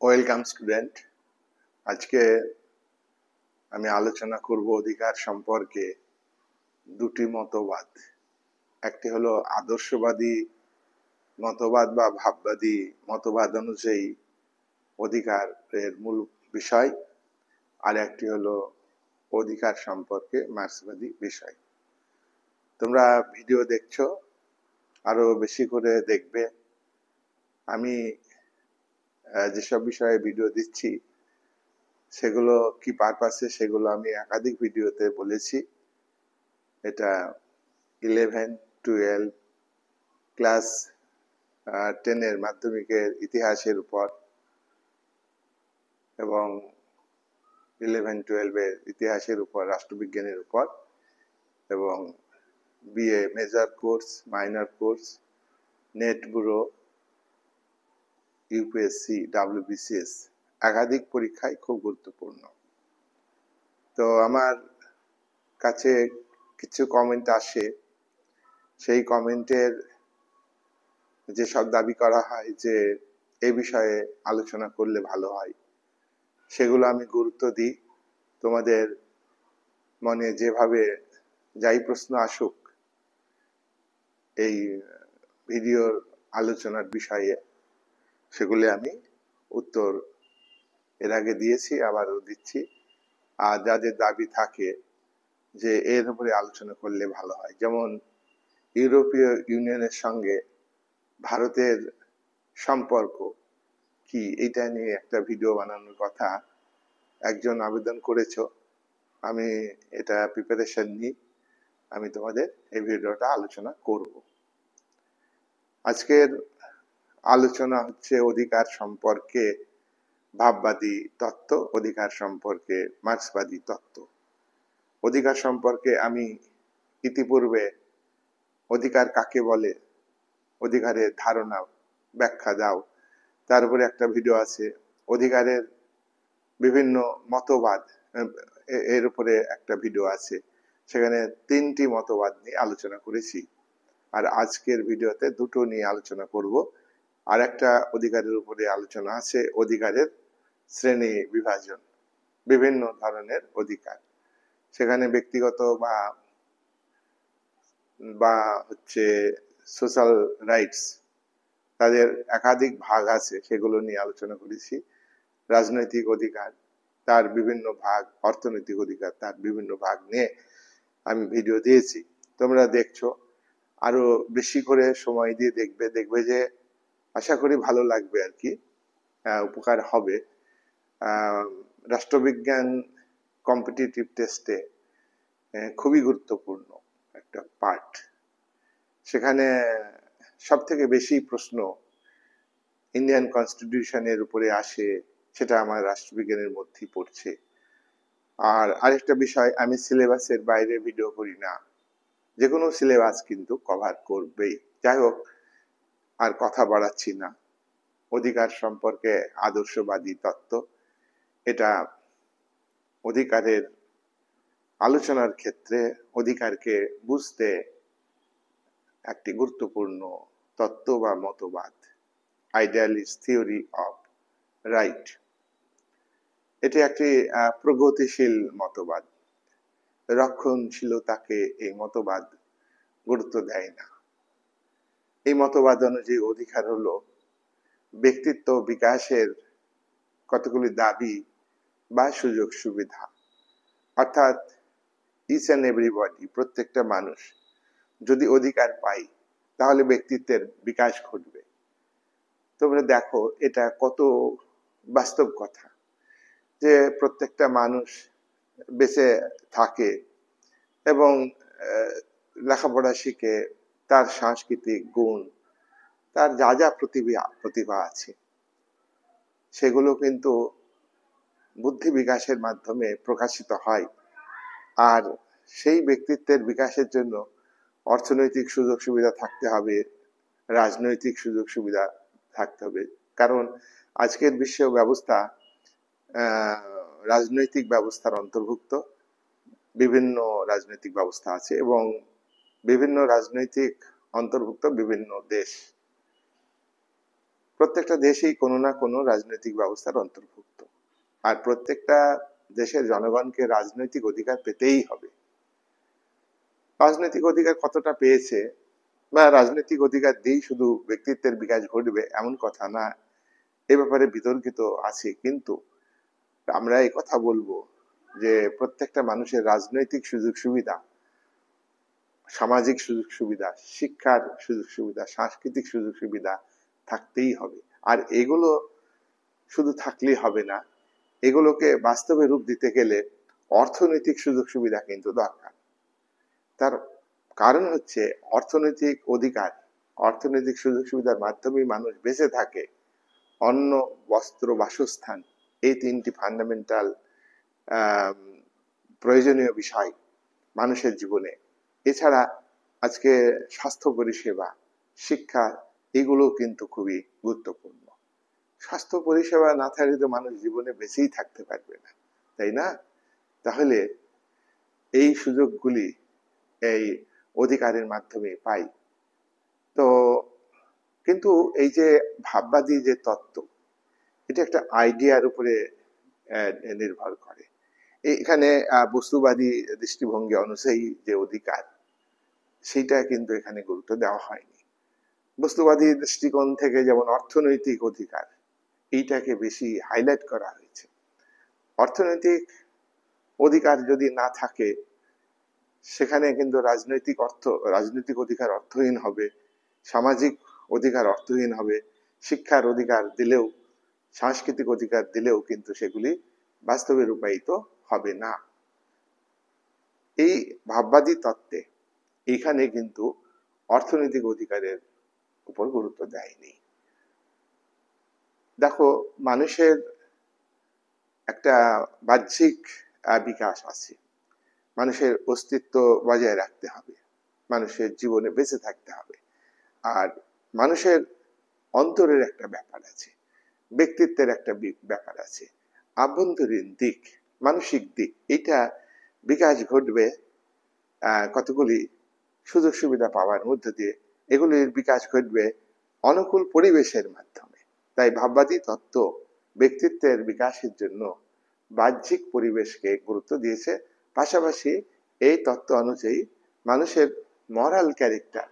Welcome student. আজকে আমি আলোচনা করব অধিকার সম্পর্কে দুটি মতবাদ। একটি হলো আদর্শবাদী মতবাদ বা ভাববাদী মতবাদ অনুযায়ী অধিকারের মূল বিষয়, আর একটি হলো অধিকার সম্পর্কে মার্ক্সবাদী বিষয়। তোমরা ভিডিও দেখছো, আরো বেশি করে দেখবে। আমি যেসব বিষয়ে ভিডিও দিচ্ছি সেগুলো কি পারপাসে সেগুলো আমি একাধিক ভিডিওতে বলেছি। এটা 11, 12, ক্লাস 10 মাধ্যমিকের ইতিহাসের উপর এবং 11-12 ইতিহাসের উপর, রাষ্ট্রবিজ্ঞানের উপর, এবং BA major course, minor course, net bureau, UPSC, WBCS একাধিক পরীক্ষায় খুব গুরুত্বপূর্ণ। তো আমার কাছে কিছু কমেন্ট আসে, সেই কমেন্টের যেসব দাবি করা হয় যে এই বিষয়ে আলোচনা করলে ভালো হয়, সেগুলো আমি গুরুত্ব দিই। তোমাদের মনে যেভাবে যাই প্রশ্ন আসুক এই ভিডিওর আলোচনার বিষয়ে, সেগুলি আমি উত্তর এর আগে দিয়েছি, আবারও দিচ্ছি। আর যাদের দাবি থাকে যে এর উপরে আলোচনা করলে ভালো হয়, যেমন ইউরোপীয় ইউনিয়নের সঙ্গে ভারতের সম্পর্ক কি, এটা নিয়ে একটা ভিডিও বানানোর কথা একজন আবেদন করেছো। আমি এটা প্রিপারেশন নিই, আমি তোমাদের এই ভিডিওটা আলোচনা করব। আজকের আলোচনা হচ্ছে অধিকার সম্পর্কে ভাববাদী তত্ত্ব, অধিকার সম্পর্কে মার্ক্সবাদী তত্ত্ব। অধিকার সম্পর্কে আমি ইতিপূর্বে অধিকার কাকে বলে, অধিকারের ধারণা ব্যাখ্যা দাও, তার উপরে একটা ভিডিও আছে। অধিকারের বিভিন্ন মতবাদ, এর উপরে একটা ভিডিও আছে, সেখানে 3টি মতবাদ নিয়ে আলোচনা করেছি। আর আজকের ভিডিওতে দুটো নিয়ে আলোচনা করব। আর একটা অধিকারের উপরে আলোচনা আছে, অধিকারের শ্রেণী বিভাজন, বিভিন্ন ধরনের অধিকার, সেখানে ব্যক্তিগত বা হচ্ছে সোশ্যাল রাইটস, তাদের একাধিক ভাগ আছে, সেগুলো নিয়ে আলোচনা করেছি। রাজনৈতিক অধিকার তার বিভিন্ন ভাগ, অর্থনৈতিক অধিকার তার বিভিন্ন ভাগ নিয়ে আমি ভিডিও দিয়েছি। তোমরা দেখছো, আরো বেশি করে সময় দিয়ে দেখবে যে আশা করি ভালো লাগবে আর কি, উপকার হবে। রাষ্ট্রবিজ্ঞান কম্পিটিটিভ টেস্টে খুবই গুরুত্বপূর্ণ একটা পার্ট। সেখানে সব থেকে বেশি প্রশ্ন ইন্ডিয়ান কনস্টিটিউশনের উপরে আসে, সেটা আমার রাষ্ট্রবিজ্ঞানের মধ্যেই পড়ছে। আর আরেকটা বিষয়, আমি সিলেবাসের বাইরে ভিডিও করি না, যে কোনো সিলেবাস কিন্তু কভার করবেই। যাই হোক, আর কথা বাড়াচ্ছি না। অধিকার সম্পর্কে আদর্শবাদী তত্ত্ব, এটা অধিকারের আলোচনার ক্ষেত্রে অধিকারকে বুঝতে একটি গুরুত্বপূর্ণ তত্ত্ব বা মতবাদ, আইডিয়ালিস্ট থিওরি অফ রাইট। এটি একটি প্রগতিশীল মতবাদ। রক্ষণশীলতাকে এই মতবাদ গুরুত্ব দেয় না। এই মতবাদ অনুযায়ী অধিকার হলো ব্যক্তিত্ব বিকাশের কতগুলি দাবি বা সুযোগ সুবিধা, অর্থাৎ ইচ অ্যান্ড এভরিবডি, প্রত্যেকটা মানুষ যদি অধিকার পায় তাহলে ব্যক্তিত্বের বিকাশ ঘটবে। তোমরা দেখো এটা কত বাস্তব কথা, যে প্রত্যেকটা মানুষ বেঁচে থাকে এবং লেখাপড়া শিখে তার সাংস্কৃতিক গুণ, তার যা যা প্রতিভা আছে, সেগুলো কিন্তু বুদ্ধি বিকাশের মাধ্যমে প্রকাশিত হয়। আর সেই ব্যক্তিত্বের বিকাশের জন্য অর্থনৈতিক সুযোগ সুবিধা থাকতে হবে, রাজনৈতিক সুযোগ সুবিধা থাকতে হবে। কারণ আজকের বিশ্ব ব্যবস্থা রাজনৈতিক ব্যবস্থার অন্তর্ভুক্ত। বিভিন্ন রাজনৈতিক ব্যবস্থা আছে এবং বিভিন্ন রাজনৈতিক অন্তর্ভুক্ত বিভিন্ন দেশ। প্রত্যেকটা দেশেই কোনো না কোনো রাজনৈতিক ব্যবস্থার অন্তর্ভুক্ত, আর প্রত্যেকটা দেশের জনগণকে রাজনৈতিক অধিকার পেতেই হবে। রাজনৈতিক অধিকার কতটা পেয়েছে বা রাজনৈতিক অধিকার দিয়েই শুধু ব্যক্তিত্বের বিকাশ ঘটবে এমন কথা না, এ ব্যাপারে বিতর্কিত আছে। কিন্তু আমরা এই কথা বলবো যে প্রত্যেকটা মানুষের রাজনৈতিক সুযোগ সুবিধা, সামাজিক সুযোগ সুবিধা, শিক্ষার সুযোগ সুবিধা, সাংস্কৃতিক সুযোগ সুবিধা থাকতেই হবে। আর এগুলো শুধু থাকলেই হবে না, এগুলোকে বাস্তবে রূপ দিতে গেলে অর্থনৈতিক সুযোগ সুবিধা কিন্তু দরকার। তার কারণ হচ্ছে অর্থনৈতিক অধিকার, অর্থনৈতিক সুযোগ সুবিধার মাধ্যমে মানুষ বেঁচে থাকে। অন্ন, বস্ত্র, বাসস্থান, এই তিনটি ফান্ডামেন্টাল প্রয়োজনীয় বিষয় মানুষের জীবনে। এছাড়া আজকে স্বাস্থ্য পরিষেবা, শিক্ষা, এগুলো কিন্তু খুবই গুরুত্বপূর্ণ। স্বাস্থ্য পরিষেবা না থাকলে তো মানুষ জীবনে বেঁচেই থাকতে পারবে না, তাই না? তাহলে এই সুযোগগুলি এই অধিকারের মাধ্যমে পাই। তো কিন্তু এই যে ভাববাদী যে তত্ত্ব, এটা একটা আইডিয়ার উপরে নির্ভর করে। এখানে বস্তুবাদী দৃষ্টিভঙ্গি অনুযায়ী যে অধিকার, সেটা কিন্তু এখানে গুরুত্ব দেওয়া হয়নি। বস্তুবাদী দৃষ্টিকোণ থেকে যেমন অর্থনৈতিক অধিকার, এইটাকে বেশি হাইলাইট করা হয়েছে। অর্থনৈতিক অধিকার যদি না থাকে, সেখানে কিন্তু রাজনৈতিক অধিকার অর্থহীন হবে, সামাজিক অধিকার অর্থহীন হবে, শিক্ষার অধিকার দিলেও, সাংস্কৃতিক অধিকার দিলেও কিন্তু সেগুলি বাস্তবে রূপায়িত হবে না। এই ভাববাদী তত্ত্বে এখানে কিন্তু অর্থনৈতিক অধিকারের উপর গুরুত্ব দেয়নি। দেখো, মানুষের একটা বাহ্যিক বিকাশ আছে, মানুষের অস্তিত্ব বজায় রাখতে হবে, মানুষের জীবনে বেঁচে থাকতে হবে। আর মানুষের অন্তরের একটা ব্যাপার আছে, ব্যক্তিত্বের একটা ব্যাপার আছে, আভ্যন্তরীণ দিক, মানসিক দিক, এটা বিকাশ ঘটবে কতগুলি সুযোগ সুবিধা পাওয়ার মধ্য দিয়ে। এগুলির বিকাশ ঘটবে অনুকূল পরিবেশের মাধ্যমে। তাই ভাববাদী তত্ত্ব ব্যক্তিত্বের বিকাশের জন্য বাহ্যিক পরিবেশকে গুরুত্ব দিয়েছে, পাশাপাশি এই তত্ত্ব অনুযায়ী মানুষের মরাল ক্যারেক্টার,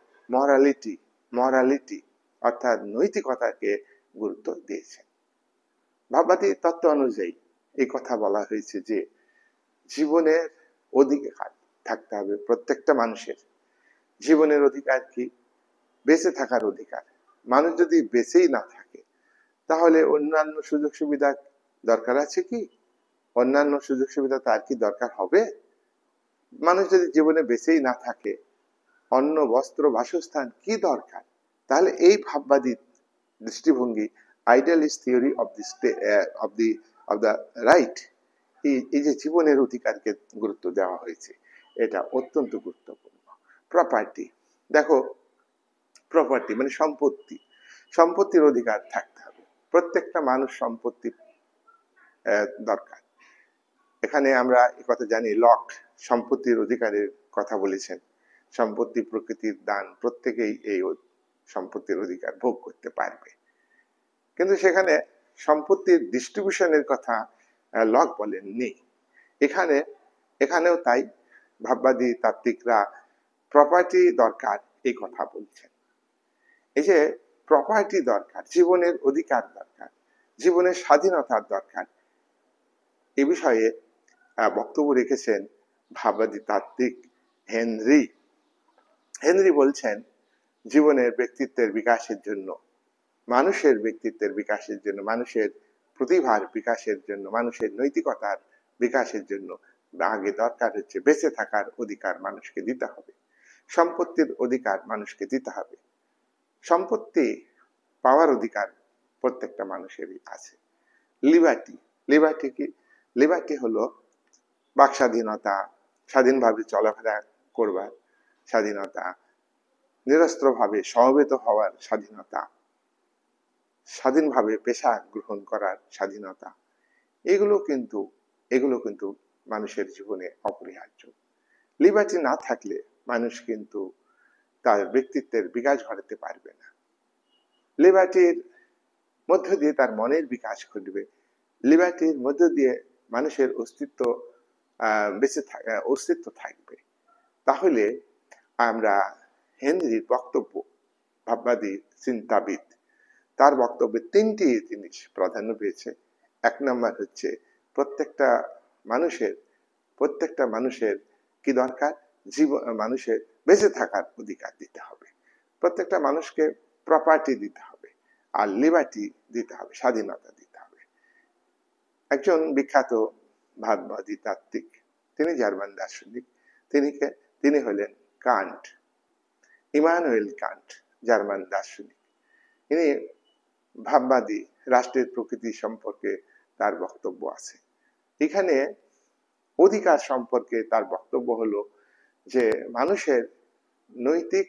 মরালিটি অর্থাৎ নৈতিকতাকে গুরুত্ব দিয়েছে। ভাববাদী তত্ত্ব অনুযায়ী এই কথা বলা হয়েছে যে জীবনের অধিকার থাকতে হবে প্রত্যেকটা মানুষের। জীবনের অধিকার কি? বেঁচে থাকার অধিকার। মানুষ যদি বেঁচেই না থাকে, তাহলে অন্যান্য সুযোগ সুবিধা দরকার আছে কি? অন্যান্য সুযোগ সুবিধা তার কি দরকার হবে? মানুষ যদি জীবনে বেঁচেই না থাকে, অন্ন, বস্ত্র, বাসস্থান কি দরকার? তাহলে এই ভাববাদী দৃষ্টিভঙ্গি, idealist theory of the right, এই যে জীবনের অধিকারকে গুরুত্ব দেওয়া হয়েছে, এটা অত্যন্ত গুরুত্বপূর্ণ। প্রপার্টি, দেখো, প্রপার্টি মানে সম্পত্তি, সম্পত্তির অধিকার থাকতে হবে। প্রত্যেকটা মানুষ সম্পত্তি দরকার। এখানে আমরা এই কথা জানি, লক সম্পত্তির অধিকারের কথা বলেছেন। সম্পত্তি প্রকৃতির দান, প্রত্যেকেই এই সম্পত্তির অধিকার ভোগ করতে পারবে। কিন্তু সেখানে সম্পত্তির ডিস্ট্রিবিউশনের কথা লক বলেননি। এখানেও তাই ভাববাদী তাত্ত্বিকরা প্রপার্টি দরকার এই কথা বলছেন। এই যে প্রপার্টি দরকার, জীবনের অধিকার দরকার, জীবনের স্বাধীনতার দরকার, এ বিষয়ে বক্তব্য রেখেছেন ভাববাদী তাত্ত্বিক হেনরি বলছেন, জীবনের ব্যক্তিত্বের বিকাশের জন্য, মানুষের ব্যক্তিত্বের বিকাশের জন্য, মানুষের প্রতিভার বিকাশের জন্য, মানুষের নৈতিকতার বিকাশের জন্য আগে দরকার হচ্ছে বেঁচে থাকার অধিকার মানুষকে দিতে হবে, সম্পত্তির অধিকার মানুষকে দিতে হবে। সম্পত্তি পাওয়ার অধিকার প্রত্যেকটা মানুষেরই আছে। লিবার্টি কি? লিবার্টি হলো বাক স্বাধীনতা, স্বাধীনভাবে চলাফেরা করবার স্বাধীনতা, নিরস্ত্রভাবে সমবেত হওয়ার স্বাধীনতা, স্বাধীনভাবে পেশা গ্রহণ করার স্বাধীনতা, এগুলো কিন্তু মানুষের জীবনে অপরিহার্য। লিবার্টি না থাকলে মানুষ কিন্তু তার ব্যক্তিত্বের বিকাশ ঘটাতে পারবে না। লিবার্টির মধ্য দিয়ে তার মনের বিকাশ ঘটবে, লিবার্টির মধ্য দিয়ে মানুষের অস্তিত্ব থাকবে। তাহলে আমরা হেনরির বক্তব্য, ভাববাদী চিন্তাবিদ, তার বক্তব্যে 3টি জিনিস প্রাধান্য পেয়েছে। 1 নম্বর হচ্ছে প্রত্যেকটা মানুষের কি দরকার, মানুষের বেঁচে থাকার অধিকার দিতে হবে, প্রত্যেকটা মানুষকে প্রপার্টি দিতে হবে, আর লিবার্টি দিতে হবে, স্বাধীনতা দিতে হবে। একজন বিখ্যাত ভাববাদী তাত্ত্বিক, তিনি জার্মান দার্শনিক, তিনি হলেন কান্ট, ইমানুয়েল কান্ট, জার্মান দার্শনিক। ইনি ভাববাদী রাষ্ট্রের প্রকৃতি সম্পর্কে তার বক্তব্য আছে। এখানে অধিকার সম্পর্কে তার বক্তব্য হলো যে মানুষের নৈতিক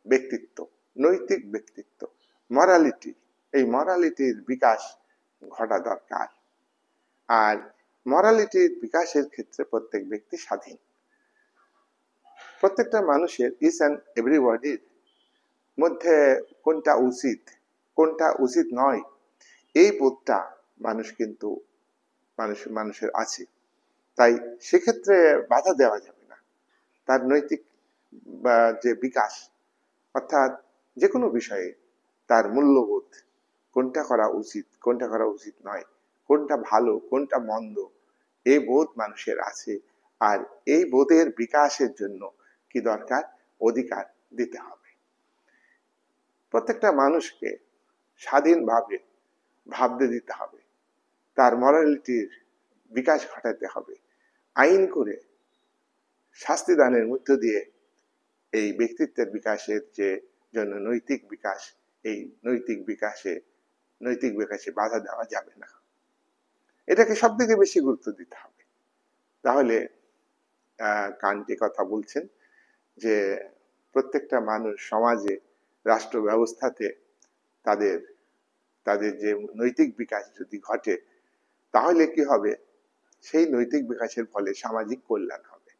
ব্যক্তিত্ব, মরালিটি, এই মরালিটির বিকাশ ঘটা দরকার। আর মরালিটির বিকাশের ক্ষেত্রে প্রত্যেক ব্যক্তি স্বাধীন। প্রত্যেকটা মানুষের, ইচ অ্যান্ড এভরিবডির মধ্যে কোনটা উচিত কোনটা উচিত নয়, এই বোধটা মানুষের আছে। তাই সেক্ষেত্রে বাধা দেওয়া যাবে না। তার নৈতিক যে বিকাশ, অর্থাৎ যে কোনো বিষয়ে তার মূল্যবোধ, কোনটা করা উচিত কোনটা করা উচিত নয়, কোনটা ভালো কোনটা মন্দ, এই বোধ মানুষের আছে। আর এই বোধের বিকাশের জন্য কি দরকার, অধিকার দিতে হবে। প্রত্যেকটা মানুষকে স্বাধীনভাবে ভাবতে দিতে হবে, তার মরালিটির বিকাশ ঘটাতে হবে। আইন করে শাস্তি দানের মধ্য দিয়ে এই ব্যক্তিত্বের বিকাশের যে জন্য নৈতিক বিকাশ, এই নৈতিক বিকাশে বাধা দেওয়া যাবে না। এটাকে সব থেকে বেশি গুরুত্ব দিতে হবে। তাহলে কান্টি কথা বলছেন যে প্রত্যেকটা মানুষ সমাজে, রাষ্ট্র ব্যবস্থাতে তাদের যে নৈতিক বিকাশ যদি ঘটে, তাহলে কি হবে, সেই নৈতিক বিকাশের ফলে সামাজিক কল্যাণ হবে।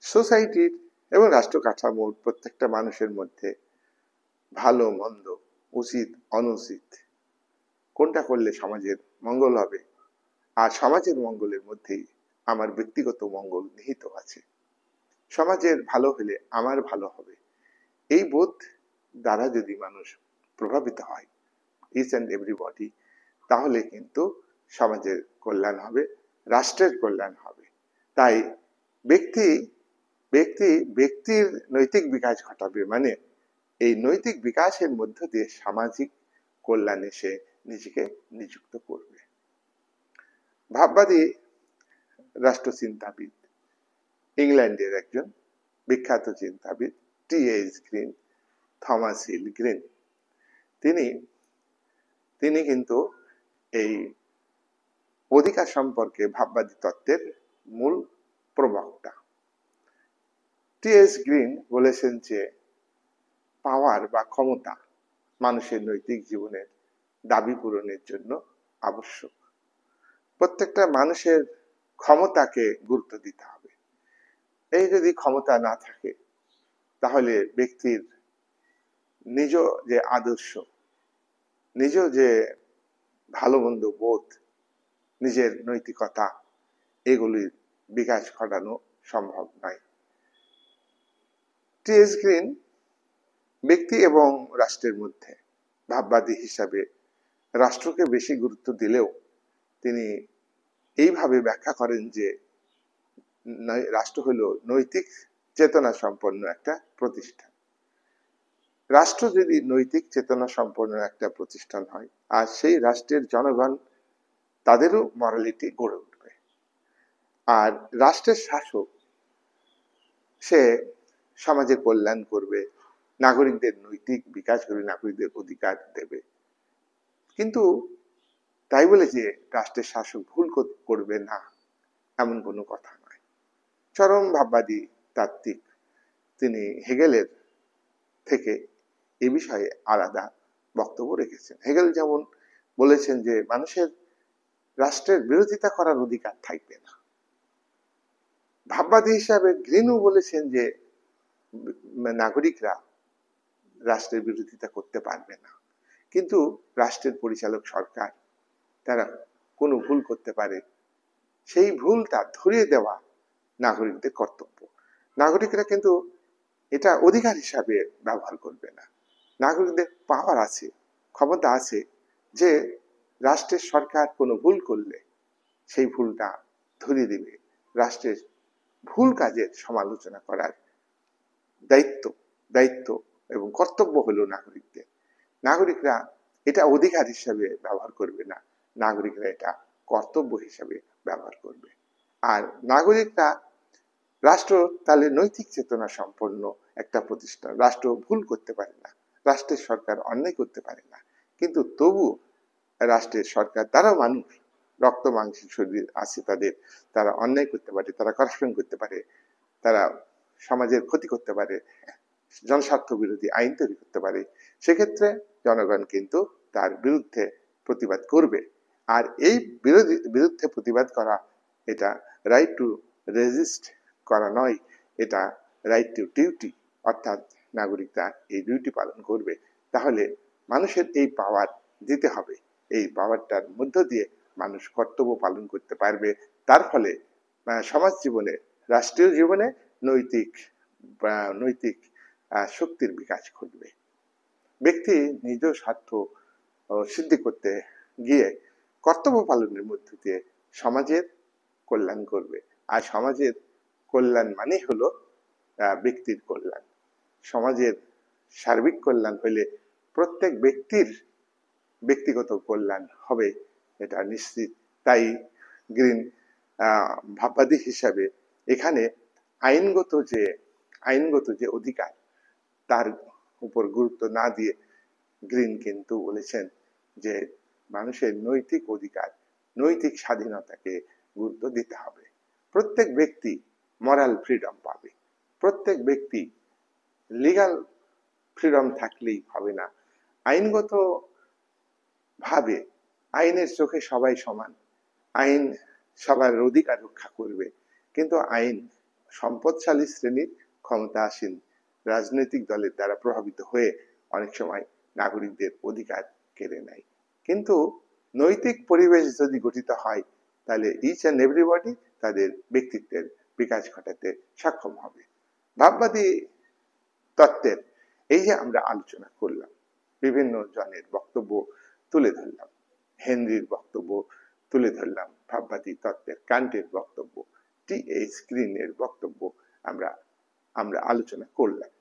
সোসাইটির এবং রাষ্ট্র কাঠামোর প্রত্যেকটা মানুষের মধ্যে ভালো মন্দ, উচিত অনুচিত, কোনটা করলে সমাজের মঙ্গল হবে, আর সমাজের মঙ্গলের মধ্যেই আমার ব্যক্তিগত মঙ্গল নিহিত আছে। সমাজের ভালো হলে আমার ভালো হবে, এই বোধ দ্বারা যদি মানুষ প্রভাবিত হয়, ইচ অ্যান্ড এভরিবডি, তাহলে কিন্তু সমাজের কল্যাণ হবে, রাষ্ট্রের কল্যাণ হবে। তাই ব্যক্তির নৈতিক বিকাশ ঘটাবে, মানে এই নৈতিক বিকাশের মধ্য দিয়ে সামাজিক কল্যাণে সে নিজেকে নিযুক্ত করবে। ভাববাদী রাষ্ট্রচিন্তাবিদ, ইংল্যান্ডের একজন বিখ্যাত চিন্তাবিদ T H. Green, Thomas Hill Green, তিনি কিন্তু এই অধিকার সম্পর্কে ভাববাদী তত্ত্বের মূল প্রবক্তা। টি.এইচ. গ্রিন বলেছেন যে পাওয়ার বা ক্ষমতা মানুষের নৈতিক জীবনের দাবি পূরণের জন্য আবশ্যক। প্রত্যেকটা মানুষের ক্ষমতাকে গুরুত্ব দিতে হবে। এই যদি ক্ষমতা না থাকে, তাহলে ব্যক্তির নিজ যে আদর্শ, নিজ যে ভালো মন্দ বোধ, নিজের নৈতিকতা, এগুলির বিকাশ ঘটানো সম্ভব নয়। টি.এইচ. গ্রিন ব্যক্তি এবং রাষ্ট্রের মধ্যে ভাববাদী হিসাবে রাষ্ট্রকে বেশি গুরুত্ব দিলেও তিনি এইভাবে ব্যাখ্যা করেন যে রাষ্ট্র হলো নৈতিক চেতনা সম্পন্ন একটা প্রতিষ্ঠান। রাষ্ট্র যদি নৈতিক চেতনা সম্পন্ন একটা প্রতিষ্ঠান হয়, আর সেই রাষ্ট্রের জনগণ, তাদেরও মরালিটি গড়ে উঠবে। আর রাষ্ট্রের শাসক, সে সমাজের কল্যাণ করবে, নাগরিকদের নৈতিক বিকাশ করবে, নাগরিকদের অধিকার দেবে। কিন্তু তাই বলে যে রাষ্ট্রের শাসক ভুল করবে না, এমন কোনো কথা নয়। চরম ভাববাদী তাত্ত্বিক তিনি হেগেলের থেকে এ বিষয়ে আলাদা বক্তব্য রেখেছেন। হেগেল যেমন বলেছেন যে মানুষের রাষ্ট্রের বিরোধিতা করার অধিকার থাকবে না, ভাববাদী হিসাবে গ্রিনও বলেছেন যে নাগরিকরা রাষ্ট্রের বিরোধিতা করতে পারবে না। কিন্তু রাষ্ট্রের পরিচালক সরকার তারা কোনো ভুল করতে পারে, সেই ভুলটা ধরিয়ে দেওয়া নাগরিকদের কর্তব্য। নাগরিকরা কিন্তু এটা অধিকার হিসাবে ব্যবহার করবে না। নাগরিকদের পাওয়ার আছে, ক্ষমতা আছে যে রাষ্ট্রের সরকার কোনো ভুল করলে সেই ভুলটা ধরিয়ে দিবে। রাষ্ট্রের ভুল কাজের সমালোচনা করার দায়িত্ব দায়িত্ব এবং কর্তব্য হলো নাগরিকদের। নাগরিকরা এটা অধিকার হিসাবে ব্যবহার করবে না, নাগরিকরা এটা কর্তব্য হিসাবে ব্যবহার করবে। আর নাগরিকরা, রাষ্ট্র তাহলে নৈতিক চেতনা সম্পন্ন একটা প্রতিষ্ঠান। রাষ্ট্র ভুল করতে পারে না, রাষ্ট্রের সরকার অন্যায় করতে পারে না, কিন্তু তবু রাষ্ট্রের সরকার, তারাও মানুষ, রক্ত মাংসের শরীর আছে তাদের, তারা অন্যায় করতে পারে, তারা করাপশন করতে পারে, তারা সমাজের ক্ষতি করতে পারে, জনস্বার্থ বিরোধী আইন তৈরি করতে পারে। সেক্ষেত্রে জনগণ কিন্তু তার বিরুদ্ধে প্রতিবাদ করবে। আর এই বিরুদ্ধে প্রতিবাদ করা, এটা রাইট টু রেজিস্ট করা নয়, এটা রাইট টু ডিউটি, অর্থাৎ নাগরিকরা এই ডিউটি পালন করবে। তাহলে মানুষের এই পাওয়ার দিতে হবে, এই পাওয়ারটার মধ্য দিয়ে মানুষ কর্তব্য পালন করতে পারবে। তার ফলে সমাজ জীবনে, রাষ্ট্রীয় জীবনে নৈতিক নৈতিক শক্তির বিকাশ ঘটবে। ব্যক্তি নিজ স্বার্থ সিদ্ধি করতে গিয়ে কর্তব্য পালনের মধ্য দিয়ে সমাজের কল্যাণ করবে। আর সমাজের কল্যাণ মানে হলো ব্যক্তির কল্যাণ। সমাজের সার্বিক কল্যাণ হইলে প্রত্যেক ব্যক্তির ব্যক্তিগত কল্যাণ হবে, এটা নিশ্চিত। তাই গ্রিন ভাববাদী হিসাবে এখানে আইনগত যে অধিকার, তার উপর গুরুত্ব না দিয়ে গ্রিন কিন্তু বলেছেন যে মানুষের নৈতিক অধিকার, নৈতিক স্বাধীনতাকে গুরুত্ব দিতে হবে। প্রত্যেক ব্যক্তি মরাল ফ্রিডম পাবে। প্রত্যেক ব্যক্তি, লিগাল ফ্রিডম থাকলেই হবে না, আইনগত ভাবে আইনের চোখে সবাই সমান, আইন সবার অধিকার রক্ষা করবে। কিন্তু আইন সম্পদশালী শ্রেণীর, ক্ষমতাসীন রাজনৈতিক দলের দ্বারা প্রভাবিত হয়ে অনেক সময় নাগরিকদের অধিকার কেড়ে নেয়। কিন্তু নৈতিক পরিবেশ যদি গঠিত হয়, তাহলে ইচ অ্যান্ড এভরিবডি তাদের ব্যক্তিত্বের বিকাশ ঘটাতে সক্ষম হবে। ভাববাদী তত্ত্বের এই যে আমরা আলোচনা করলাম, বিভিন্ন জনের বক্তব্য তুলে ধরলাম, হেনরির বক্তব্য তুলে ধরলাম, ভাববাদী তত্ত্বের কান্টের বক্তব্য, টি.এইচ. গ্রিনের বক্তব্য আমরা আলোচনা করলাম।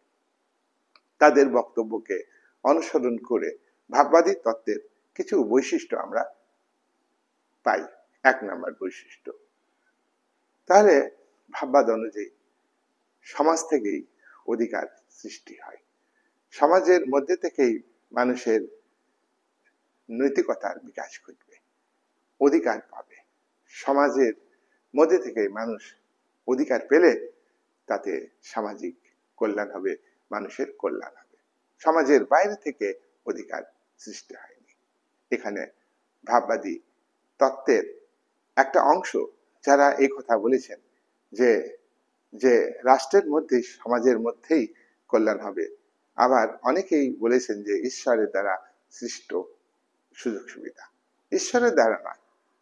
তাদের বক্তব্যকে অনুসরণ করে ভাববাদী তত্ত্বের কিছু বৈশিষ্ট্য আমরা পাই। 1 নম্বর বৈশিষ্ট্য, তাহলে ভাববাদ অনুযায়ী সমাজ থেকেই অধিকার সৃষ্টি হয়, সমাজের মধ্যে থেকেই মানুষের নৈতিকতার বিকাশ ঘটবে, অধিকার পাবে। সমাজের মধ্যে থেকে মানুষ অধিকার পেলে তাতে সামাজিক কল্যাণ হবে, মানুষের কল্যাণ হবে। সমাজের বাইরে থেকে অধিকার সৃষ্টি হয়নি। এখানে ভাববাদী তত্ত্বের একটা অংশ যারা এই কথা বলেছেন যে রাষ্ট্রের মধ্যে, সমাজের মধ্যেই কল্যাণ হবে, আবার অনেকেই বলেছেন যে ঈশ্বরের দ্বারা সৃষ্ট সুযোগ সুবিধা, ঈশ্বরের দ্বারা নয়।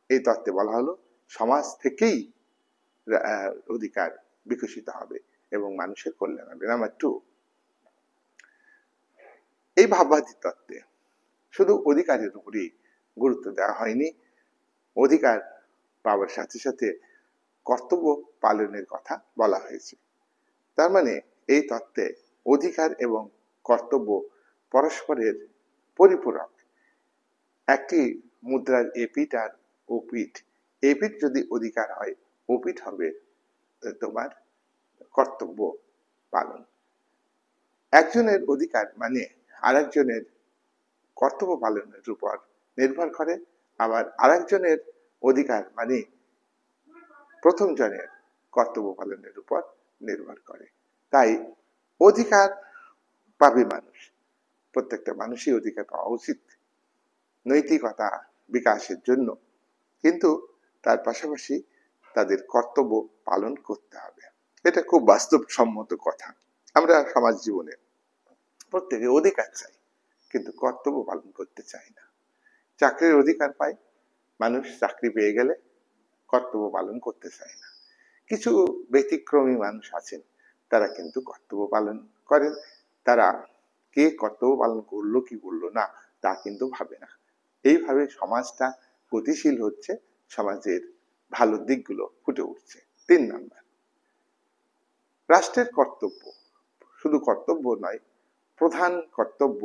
এই তত্ত্বে বলা হলো সমাজ থেকেই অধিকার বিকশিত হবে এবং মানুষের কল্যাণ হবে। নাম্বার 2, এই ভাববাদী তত্ত্বে শুধু অধিকারের উপরই গুরুত্ব দেওয়া হয়নি, অধিকার পাওয়ার সাথে সাথে কর্তব্য পালনের কথা বলা হয়েছে। তার মানে এই তত্ত্বে অধিকার এবং কর্তব্য পরস্পরের পরিপূরক। একটি মুদ্রার এপিঠ আর ওপিঠ। এপিঠ যদি অধিকার হয়, ওপিঠ হবে তোমার কর্তব্য পালন। একজনের অধিকার মানে আরেকজনের কর্তব্য পালনের উপর নির্ভর করে, আবার আরেকজনের অধিকার মানে প্রথম জনের কর্তব্য পালনের উপর নির্ভর করে। তাই অধিকার পাবে মানুষ, প্রত্যেকটা মানুষই অধিকার পাওয়া উচিত নৈতিকতা বিকাশের জন্য, কিন্তু তার পাশাপাশি তাদের কর্তব্য পালন করতে হবে। এটা খুব বাস্তবসম্মত কথা। আমরা সমাজ জীবনে প্রত্যেকে অধিকার চাই, কিন্তু কর্তব্য পালন করতে চায় না। চাকরির অধিকার পায়, মানুষ চাকরি পেয়ে গেলে কর্তব্য পালন করতে চায় না। কিছু ব্যতিক্রমী মানুষ আছেন, তারা কিন্তু কর্তব্য পালন করেন। তারা কে কর্তব্য পালন করলো কি করলো না তা কিন্তু ভাবে না। এইভাবে সমাজটা গতিশীল হচ্ছে, সমাজের ভালো দিকগুলো ফুটে উঠছে। 3 নাম্বার, রাষ্ট্রের কর্তব্য, শুধু কর্তব্য নয়, প্রধান কর্তব্য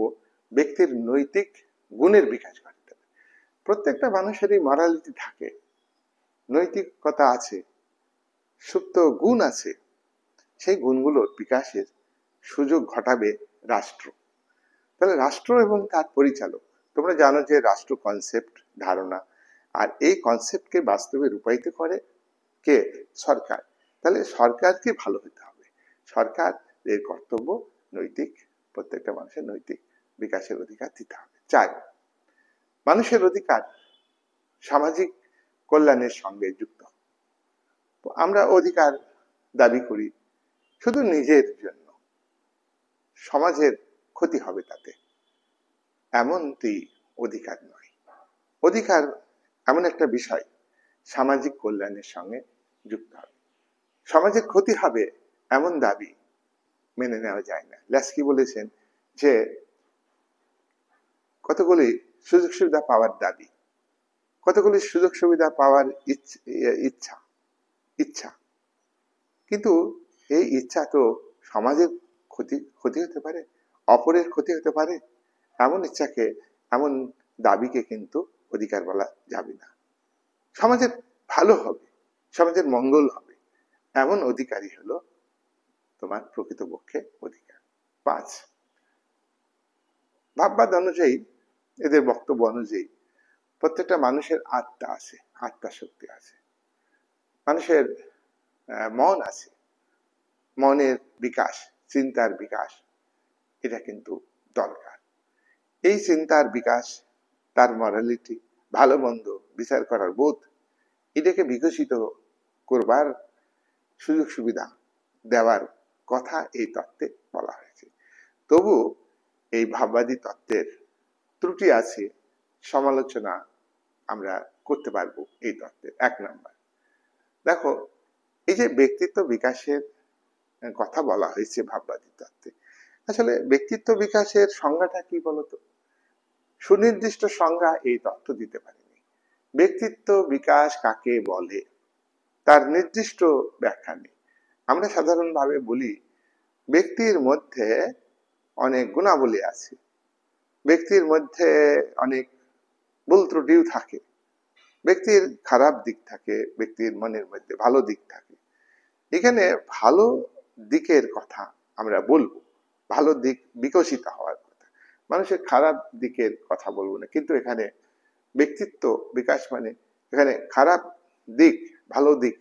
ব্যক্তির নৈতিক গুণের বিকাশ ঘটাতে হবে। প্রত্যেকটা মানুষেরই মরালিটি থাকে, নৈতিকতা আছে, সুপ্ত গুণ আছে। সেই গুণগুলোর বিকাশের সুযোগ ঘটাবে রাষ্ট্র। তাহলে রাষ্ট্র এবং তার পরিচালক, তোমরা জানো যে রাষ্ট্র কনসেপ্ট, ধারণা, আর এই কনসেপ্টকে বাস্তবে রূপায়িত করে কে? সরকার। তাহলে সরকারকে ভালো হতে হবে। সরকারের কর্তব্য নৈতিক, প্রত্যেকটা মানুষের নৈতিক বিকাশের অধিকার দিতে হবে। 4, মানুষের অধিকার সামাজিক কল্যাণের সঙ্গে যুক্ত। আমরা অধিকার দাবি করি শুধু নিজের জন্য, সমাজের ক্ষতি হবে তাতে, এমনটি অধিকার নয়। অধিকার এমন একটা বিষয় সামাজিক কল্যাণের সঙ্গে যুক্ত হবে। সমাজের ক্ষতি হবে এমন দাবি মেনে নেওয়া যায় না। ল্যাস্কি বলেছেন যে কতগুলি সুযোগ সুবিধা পাওয়ার দাবি, কতগুলি সুযোগ সুবিধা পাওয়ার ইচ্ছা, কিন্তু এই ইচ্ছা তো সমাজের ক্ষতি হতে পারে, অপরের ক্ষতি হতে পারে। এমন ইচ্ছাকে, এমন দাবিকে কিন্তু অধিকার বলা যাবে না। সমাজের ভালো হবে, সমাজের মঙ্গল হবে, এমন অধিকারই হলো তোমার প্রকৃতপক্ষে অধিকার। 5, ভাববাদ অনুযায়ী, এদের বক্তব্য অনুযায়ী প্রত্যেকটা মানুষের আত্মা আছে, আত্মা শক্তি আছে, মানুষের মন আছে, মনের বিকাশ, চিন্তার বিকাশ, এটা কিন্তু দরকার। এই চিন্তার বিকাশ, তার মরালিটি, ভালো মন্দ বিচার করার বোধ, এটাকে বিকশিত করবার সুযোগ সুবিধা দেওয়ার কথা এই তত্ত্বে বলা হয়েছে। তবু এই ভাববাদী তত্ত্বের ত্রুটি আছে, সমালোচনা আমরা করতে পারবো এই তত্ত্বের। 1 নাম্বার, দেখো, এই যে ব্যক্তিত্ব বিকাশের কথা বলা হয়েছে ভাববাদী তত্ত্বে, আসলে ব্যক্তিত্ব বিকাশের সংজ্ঞাটা কি বলতো? সুনির্দিষ্ট সংজ্ঞা এই তত্ত্ব দিতে পারেনি। ব্যক্তিত্ব বিকাশ কাকে বলে তার নির্দিষ্ট ব্যাখ্যা নেই। আমরা সাধারণভাবে বলি ব্যক্তির মধ্যে অনেক গুণাবলী আছে, ব্যক্তির মধ্যে অনেক ভুল ত্রুটিও থাকে, ব্যক্তির খারাপ দিক থাকে, ব্যক্তির মনের মধ্যে ভালো দিক থাকে। এখানে ভালো দিকের কথা আমরা বলবো, ভালো দিক বিকশিত হওয়ার কথা, মানুষের খারাপ দিকের কথা বলবো না। কিন্তু এখানে ব্যক্তিত্ব বিকাশ মানে এখানে খারাপ দিক ভালো দিক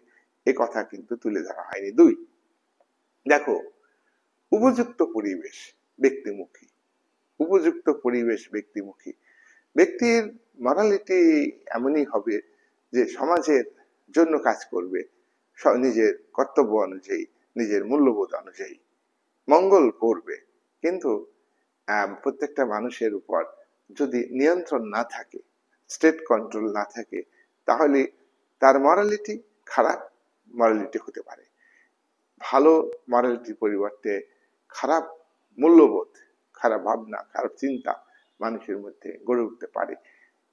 এ কথা কিন্তু তুলে ধরা হয়নি। 2, দেখো, উপযুক্ত পরিবেশ ব্যক্তিমুখী, উপযুক্ত পরিবেশ ব্যক্তিমুখী। ব্যক্তির মরালিটি এমনই হবে যে সমাজের জন্য কাজ করবে, নিজের কর্তব্য অনুযায়ী, নিজের মূল্যবোধ অনুযায়ী মঙ্গল করবে। কিন্তু প্রত্যেকটা মানুষের উপর যদি নিয়ন্ত্রণ না থাকে, স্টেট কন্ট্রোল না থাকে, তাহলে তার মরালিটি খারাপ মরালিটি হতে পারে। ভালো মরালিটির পরিবর্তে খারাপ মূল্যবোধ, খারাপ ভাবনা, খারাপ চিন্তা মানুষের মধ্যে গড়ে উঠতে পারে।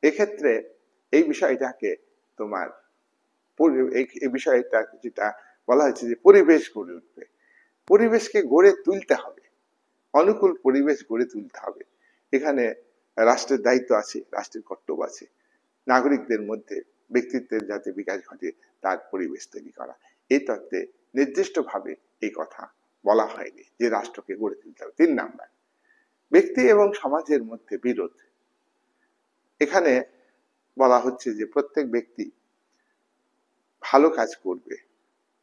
এক্ষেত্রে এই বিষয়টাকে তোমার এই বিষয়টা যেটা বলা হয়েছে যে পরিবেশ গড়ে উঠবে, পরিবেশকে গড়ে তুলতে হবে, অনুকূল পরিবেশ গড়ে তুলতে হবে। এখানে রাষ্ট্রের দায়িত্ব আছে, রাষ্ট্রের কর্তব্য আছে, নাগরিকদের মধ্যে ব্যক্তিত্বের যাতে বিকাশ ঘটে তার পরিবেশ তৈরি করা। এই তত্ত্বে নির্দিষ্টভাবে এই কথা বলা হয়নি যে রাষ্ট্রকে গড়ে তুলতে হবে। 3 নাম্বার, ব্যক্তি এবং সমাজের মধ্যে বিরোধ। এখানে বলা হচ্ছে যে প্রত্যেক ব্যক্তি ভালো কাজ করবে,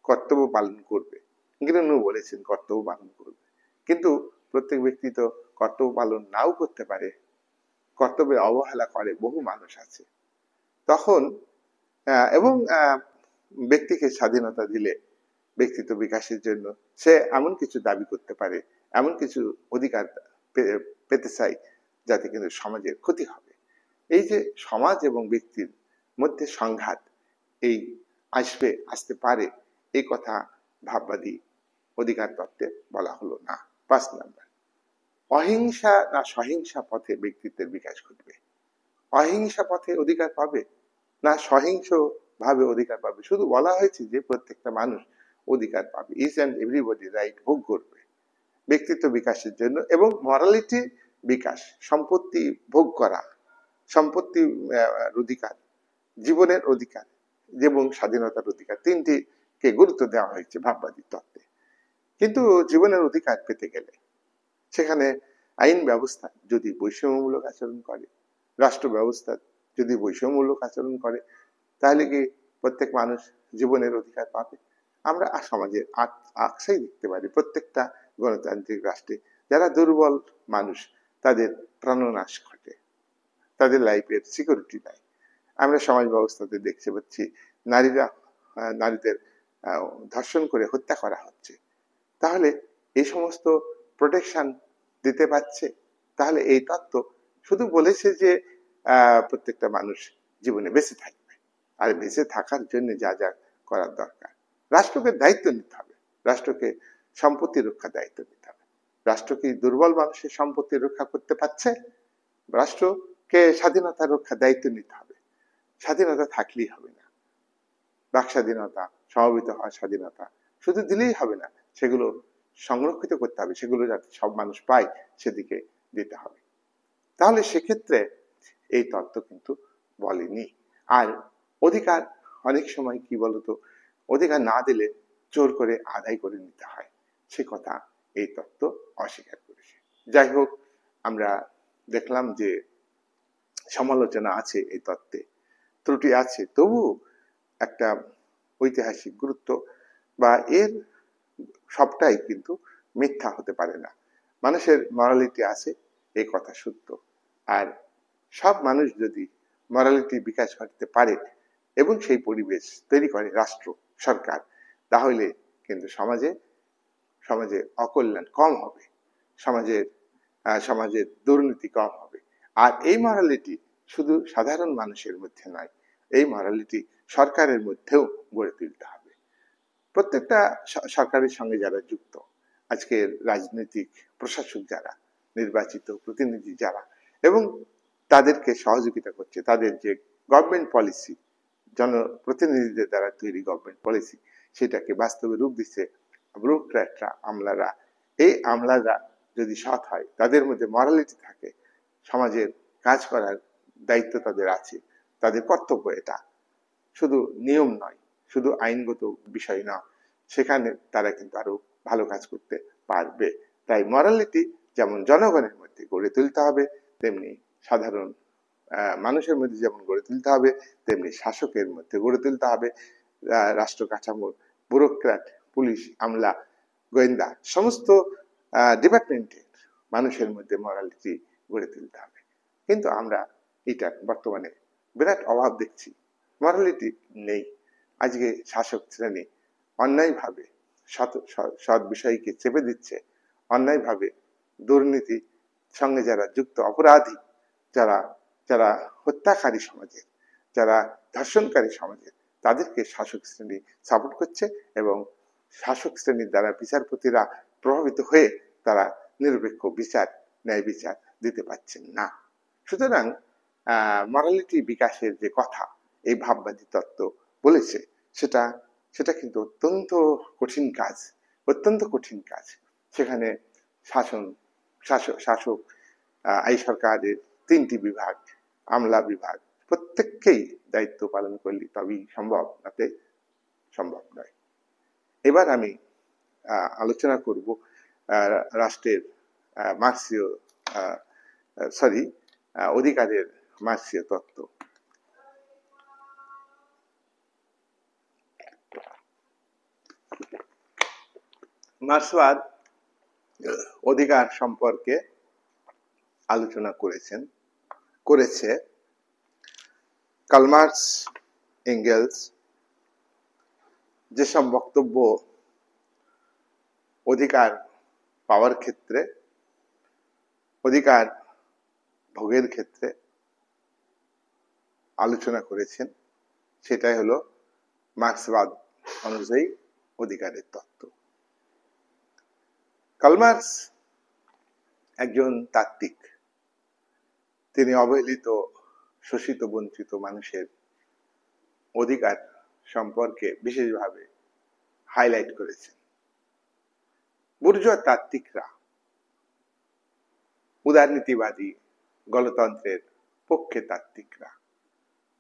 কর্তব্য পালন করবে। গৃহণু বলেছেন কর্তব্য পালন করবে, কিন্তু প্রত্যেক ব্যক্তি তো কর্তব্য পালন নাও করতে পারে, কর্তব্যে অবহেলা করে বহু মানুষ আছে। তখন এবং ব্যক্তিকে স্বাধীনতা দিলে ব্যক্তিত্ব বিকাশের জন্য সে এমন কিছু দাবি করতে পারে, এমন কিছু অধিকার পেতে চাই যাতে কিন্তু সমাজের ক্ষতি হবে। এই যে সমাজ এবং ব্যক্তির মধ্যে সংঘাত এই আসতে পারে, এই কথা ভাববাদী অধিকার তত্ত্বে বলা হলো না। 5 নাম্বার, অহিংসা না সহিংসা পথে ব্যক্তিত্বের বিকাশ ঘটবে? অহিংসা পথে অধিকার পাবে না সহিংস ভাবে অধিকার পাবে? শুধু বলা হয়েছে যে প্রত্যেকটা মানুষ অধিকার পাবে, ইচ অ্যান্ড এভরিবডি রাইট ভোগ করবে ব্যক্তিত্ব বিকাশের জন্য, এবং মরালিটি বিকাশ, সম্পত্তি ভোগ করা, সম্পত্তি অধিকার, জীবনের অধিকার এবং স্বাধীনতার অধিকার, তিনটিকে গুরুত্ব দেওয়া হয়েছে ভাববাদী তত্ত্বে। কিন্তু জীবনের অধিকার পেতে গেলে সেখানে আইন ব্যবস্থা যদি বৈষম্যমূলক আচরণ করে, রাষ্ট্র ব্যবস্থা যদি বৈষম্যমূলক আচরণ করে, তাহলে কি প্রত্যেক মানুষ জীবনের অধিকার পাবে? আমরা সমাজের আকসাই দেখতে পারি প্রত্যেকটা গণতান্ত্রিক রাষ্ট্রে যারা দুর্বল মানুষ তাদের প্রাণনাশ ঘটে, তাদের লাইফের সিকিউরিটি নাই। আমরা সমাজ ব্যবস্থাতে দেখতে পাচ্ছি নারীদের ধর্ষণ করে হত্যা করা হচ্ছে। তাহলে এই সমস্ত প্রোটেকশন দিতে পারছে? তাহলে এই তত্ত্ব শুধু বলেছে যে প্রত্যেকটা মানুষ জীবনে বেঁচে থাকবে, আর বেঁচে থাকার জন্য যা যা করার দরকার রাষ্ট্রকে দায়িত্ব নিতে হবে, রাষ্ট্রকে সম্পত্তি রক্ষা দায়িত্ব নিতে হবে। রাষ্ট্র কি দুর্বল মানুষের সম্পত্তি রক্ষা করতে পারছে? রাষ্ট্রকে স্বাধীনতা রক্ষা দায়িত্ব নিতে হবে। স্বাধীনতা থাকলেই হবে না, বাক স্বাধীনতা, সমবেত হওয়ার স্বাধীনতা শুধু দিলেই হবে না, সেগুলো সংরক্ষিত করতে হবে, সেগুলো যাতে সব মানুষ পায় সেদিকে দিতে হবে। তাহলে সেক্ষেত্রে এই তত্ত্ব কিন্তু বলেনি। আর অধিকার অনেক সময় কি বলতো, অধিকার না দিলে জোর করে আদায় করে নিতে হয়, সে কথা এই তত্ত্ব অস্বীকার করেছে। যাই হোক, আমরা দেখলাম যে সমালোচনা আছে এই তত্ত্বে, ত্রুটি আছে, তবু একটা ঐতিহাসিক গুরুত্ব বা এর সবটাই কিন্তু মিথ্যা হতে পারে না। মানুষের মরালিটি আছে, এই কথা সত্য। আর সব মানুষ যদি মরালিটি বিকাশ ঘটাতে পারে এবং সেই পরিবেশ তৈরি করে রাষ্ট্র, সরকার, তাহলে কিন্তু সমাজে অকল্যাণ কম হবে, সমাজের দুর্নীতি কম হবে। আর এই মরালিটি শুধু সাধারণ মানুষের মধ্যে নয়, এই মরালিটি সরকারের মধ্যেও গড়ে তুলতে হবে। প্রত্যেকটা সরকারের সঙ্গে যারা যুক্ত, আজকের রাজনৈতিক প্রশাসক যারা, নির্বাচিত প্রতিনিধি যারা, এবং তাদেরকে সহযোগিতা করছে, তাদের যে গভর্নমেন্ট পলিসি, জনপ্রতিনিধিদের দ্বারা তৈরি গভর্নমেন্ট পলিসি, সেটাকে বাস্তবে রূপ দিচ্ছে ব্যুরোক্র্যাটরা, আমলারা। এই আমলারা যদি সৎ হয়, তাদের মধ্যে মরালিটি থাকে, সমাজের কাজ করার দায়িত্ব তাদের আছে, তাদের কর্তব্য এটা, শুধু নিয়ম নয়, শুধু আইনগত বিষয় না, সেখানে তারা কিন্তু আরো ভালো কাজ করতে পারবে। তাই মরালিটি যেমন জনগণের মধ্যে গড়ে তুলতে হবে, তেমনি সাধারণ মানুষের মধ্যে যেমন গড়ে তুলতে হবে, তেমনি শাসকের মধ্যে গড়ে তুলতে হবে। রাষ্ট্র কাঠামোর ব্যুরোক্র্যাট, পুলিশ, আমলা, গোয়েন্দা, সমস্ত ডিপার্টমেন্টের মানুষের মধ্যে মরালিটি গড়ে তুলতে হবে। কিন্তু আমরা এটা বর্তমানে বিরাট অভাব দেখছি, মরালিটি নেই। আজকে শাসক শ্রেণী অন্যায়ভাবে সৎ বিষয়কে চেপে দিচ্ছে, অন্যায়ভাবে দুর্নীতি সঙ্গে যারা যুক্ত, অপরাধী যারা, যারা হত্যাকারী সমাজের, যারা ধর্ষণকারী সমাজের, তাদেরকে শাসক শ্রেণী সাপোর্ট করছে, এবং শাসক শ্রেণীর দ্বারা বিচারপতিরা প্রভাবিত হয়ে তারা নিরপেক্ষ বিচার, ন্যায় বিচার দিতে পারছেন না। সুতরাং মরালিটি বিকাশের যে কথা এই ভাববাদী তত্ত্ব বলেছে, সেটা কিন্তু অত্যন্ত কঠিন কাজ, অত্যন্ত কঠিন কাজ। সেখানে শাসক, এই সরকারের 3টি বিভাগ, আমলা বিভাগ, প্রত্যেককেই দায়িত্ব পালন করলে তবেই সম্ভব, নাতে সম্ভব নয়। এবার আমি আলোচনা করব রাষ্ট্রের মার্ক্সীয় অধিকারের মার্ক্সীয় তত্ত্ব। মার্ক্সবাদ অধিকার সম্পর্কে আলোচনা করেছে কার্ল মার্কস, এঙ্গেলস। যেসব বক্তব্য অধিকার পাওয়ার ক্ষেত্রে, অধিকার ভোগের ক্ষেত্রে আলোচনা করেছেন, সেটাই হলো মার্ক্সবাদ অনুযায়ী অধিকারের তত্ত্ব। কার্ল মার্কস একজন তাত্ত্বিক। তিনি অবহেলিত, শোষিত, বঞ্চিত মানুষের অধিকার সম্পর্কে বিশেষভাবে হাইলাইট করেছেন। বুর্জোয়া তাত্ত্বিকরা, উদারনীতিবাদী গণতন্ত্রের পক্ষে তাত্ত্বিকরা,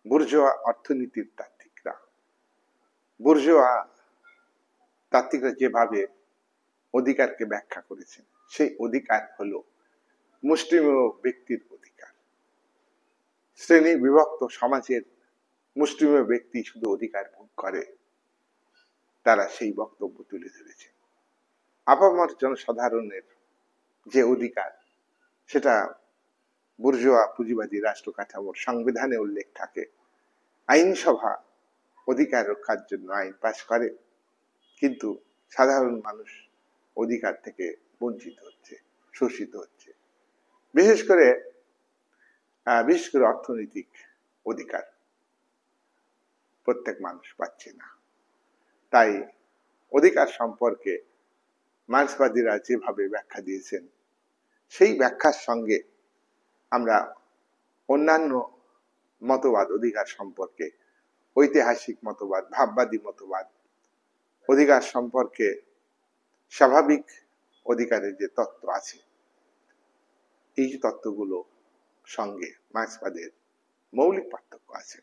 বুর্জোয়া অর্থনীতির তাত্ত্বিকরা, বুর্জোয়া তাত্ত্বিকরা যেভাবে অধিকারকে ব্যাখ্যা করেছেন, সেই অধিকার হলো মুষ্টিমেয় ব্যক্তির অধিকার। শ্রেণী বিভক্ত সমাজের মুষ্টিমেয় ব্যক্তি শুধু অধিকার ভোগ করে, তারা সেই বক্তব্য তুলে ধরেছে। আপামর জনসাধারণের যে অধিকার, সেটা বুর্জোয়া পুঁজিবাদী রাষ্ট্র কাঠামোর সংবিধানে উল্লেখ থাকে। আইনসভা অধিকার রক্ষার জন্য আইন পাশ করে, কিন্তু সাধারণ মানুষ অধিকার থেকে বঞ্চিত হচ্ছে, শোষিত হচ্ছে। বিশেষ করে অর্থনৈতিক অধিকার প্রত্যেক মানুষ পাচ্ছে না। তাই অধিকার সম্পর্কে মার্ক্সবাদীরা যেভাবে ব্যাখ্যা দিয়েছেন, সেই ব্যাখ্যার সঙ্গে আমরা অন্যান্য মতবাদ অধিকার সম্পর্কে, ঐতিহাসিক মতবাদ, ভাববাদী মতবাদ অধিকার সম্পর্কে, স্বাভাবিক অধিকারের যে তত্ত্ব আছে, এই তত্ত্বগুলো সঙ্গে মার্ক্সবাদের মৌলিক পার্থক্য আছে।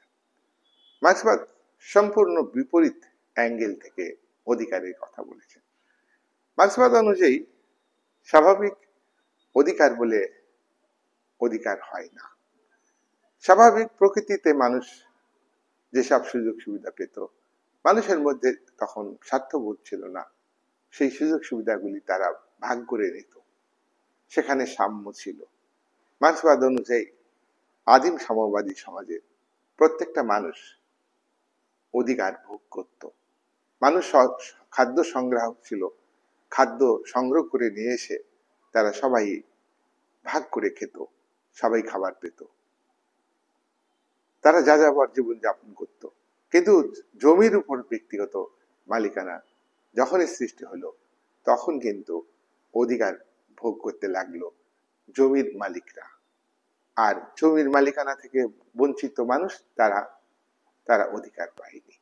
মার্ক্সবাদ সম্পূর্ণ বিপরীত অ্যাঙ্গেল থেকে অধিকারের কথা বলেছেন। মার্ক্সবাদ অনুযায়ী স্বাভাবিক অধিকার বলে অধিকার হয় না। স্বাভাবিক প্রকৃতিতে মানুষ যেসব সুযোগ সুবিধা পেত, মানুষের মধ্যে তখন স্বার্থবোধ ছিল না। সেই সুযোগ সুবিধাগুলি তারা ভাগ করে নিত, সেখানে সাম্য ছিল। মার্ক্সবাদ অনুযায়ী আদিম সাম্যবাদী সমাজে প্রত্যেকটা মানুষ অধিকার ভোগ করত। মানুষ খাদ্য সংগ্রাহক ছিল, খাদ্য সংগ্রহ করে নিয়ে এসে তারা সবাই ভাগ করে খেত, সবাই খাবার পেত, তারা যাযাবর জীবন যাপন করত। কিন্তু জমির উপর ব্যক্তিগত মালিকানা যখনই সৃষ্টি হলো, তখন কিন্তু অধিকার ভোগ করতে লাগলো জমির মালিকরা। আর জমির মালিকানা থেকে বঞ্চিত মানুষ তারা অধিকার পায়নি।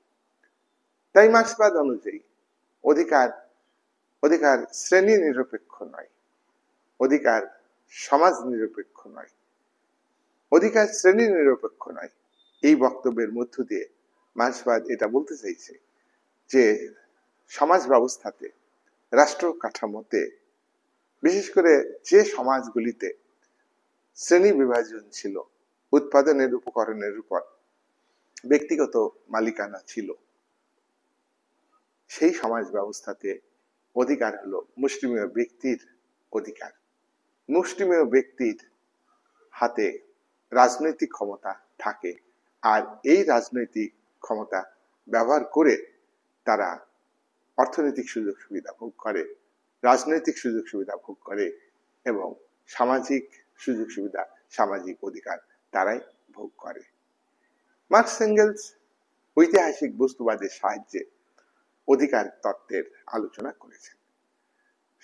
তাই মার্ক্সবাদ অনুযায়ী অধিকার শ্রেণী নিরপেক্ষ নয়, অধিকার সমাজ নিরপেক্ষ নয়, অধিকার শ্রেণী নিরপেক্ষ নয়। এই বক্তব্যের মধ্য দিয়ে মার্ক্সবাদ এটা বলতে চাইছে যে সমাজ ব্যবস্থাতে, রাষ্ট্র কাঠামোতে, বিশেষ করে যে সমাজগুলিতে শ্রেণী বিভাজন ছিল, উৎপাদনের উপকরণের উপর ব্যক্তিগত মালিকানা ছিল, সেই সমাজ ব্যবস্থাতে অধিকার হলো মুষ্টিমেয় ব্যক্তির অধিকার। মুষ্টিমেয় ব্যক্তির হাতে রাজনৈতিক ক্ষমতা থাকে, আর এই রাজনৈতিক ক্ষমতা ব্যবহার করে তারা অর্থনৈতিক সুযোগ সুবিধা ভোগ করে, রাজনৈতিক সুযোগ সুবিধা ভোগ করে, এবং সামাজিক সুযোগ সুবিধা, সামাজিক অধিকার তারাই ভোগ করে। মার্কস এঙ্গেলস ঐতিহাসিক বস্তুবাদের সাহায্যে অধিকার তত্ত্বের আলোচনা করেছেন।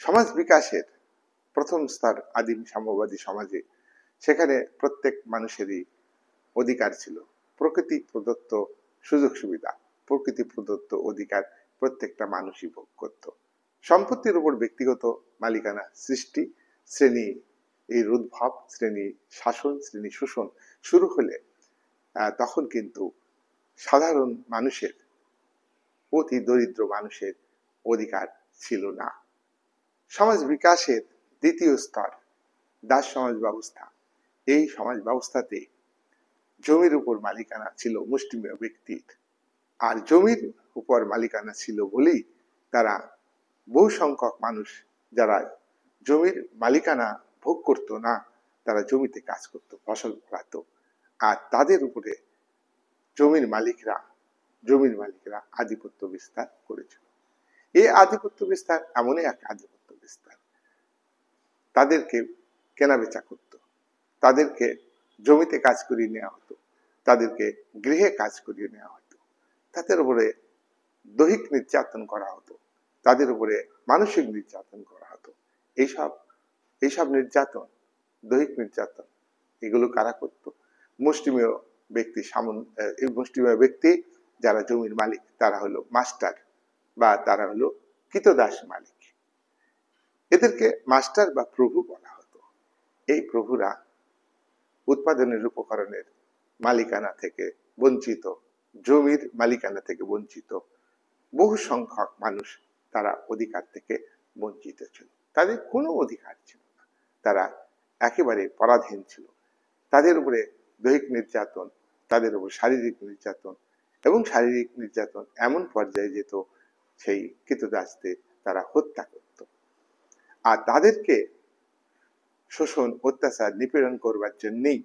সমাজ বিকাশের প্রথম স্তর আদিম সাম্যবাদী সমাজে, সেখানে প্রত্যেক মানুষেরই অধিকার ছিল। প্রকৃতি প্রদত্ত সুযোগ সুবিধা, প্রকৃতি প্রদত্ত অধিকার প্রত্যেকটা মানুষই ভোগ করত। সম্পত্তির উপর ব্যক্তিগত মালিকানা সৃষ্টি, শ্রেণী এই উদ্ভব, শ্রেণী শাসন, শ্রেণী শোষণ শুরু হলে তখন কিন্তু সাধারণ মানুষের, অতি দরিদ্র মানুষের অধিকার ছিল না। সমাজ বিকাশের দ্বিতীয় স্তর দাস সমাজ ব্যবস্থা। এই সমাজ ব্যবস্থাতে জমির উপর মালিকানা ছিল মুষ্টিমেয় ব্যক্তির, আর জমির উপর মালিকানা ছিল বলেই তারা বহু সংখ্যক মানুষ যারা জমির মালিকানা ভোগ করত না, তারা জমিতে কাজ করত, ফসল ফলাত, আর তাদের উপরে জমির মালিকরা আধিপত্য বিস্তার করেছিল। এই আধিপত্য বিস্তার এমনই এক আধিপত্য বিস্তার, তাদেরকে কেনাবেচা করত, তাদেরকে জমিতে কাজ করিয়ে নেওয়া হতো, তাদেরকে গৃহে কাজ করিয়ে নেওয়া হতো, তাদের উপরে দৈহিক নির্যাতন করা হতো, তাদের উপরে মানসিক নির্যাতন করা হতো। এইসব এইসব নির্যাতন, দৈহিক নির্যাতন, এগুলো কারা করত? মুষ্টিমেয় ব্যক্তি, মুষ্টিমেয় ব্যক্তি যারা জমির মালিক, তারা হলো মাস্টার বা তারা হলো কৃতদাস মালিক। এদেরকে মাস্টার বা প্রভু বলা হতো। এই প্রভুরা উৎপাদনের উপকরণের মালিকানা থেকে বঞ্চিত, জমির মালিকানা থেকে বঞ্চিত বহু সংখ্যক মানুষ তারা অধিকার থেকে বঞ্চিত ছিল। তাদের কোনো অধিকার ছিল না, তারা একেবারে পরাধীন ছিল। তাদের উপরে দৈহিক নির্যাতন, তাদের উপর শারীরিক নির্যাতন, এবং শারীরিক নির্যাতন এমন পর্যায়ে যেত সেই কৃতদাসদের তারা হত্যা করত। আর তাদেরকে শোষণ, অত্যাচার, নিপীড়ন করবার জন্যই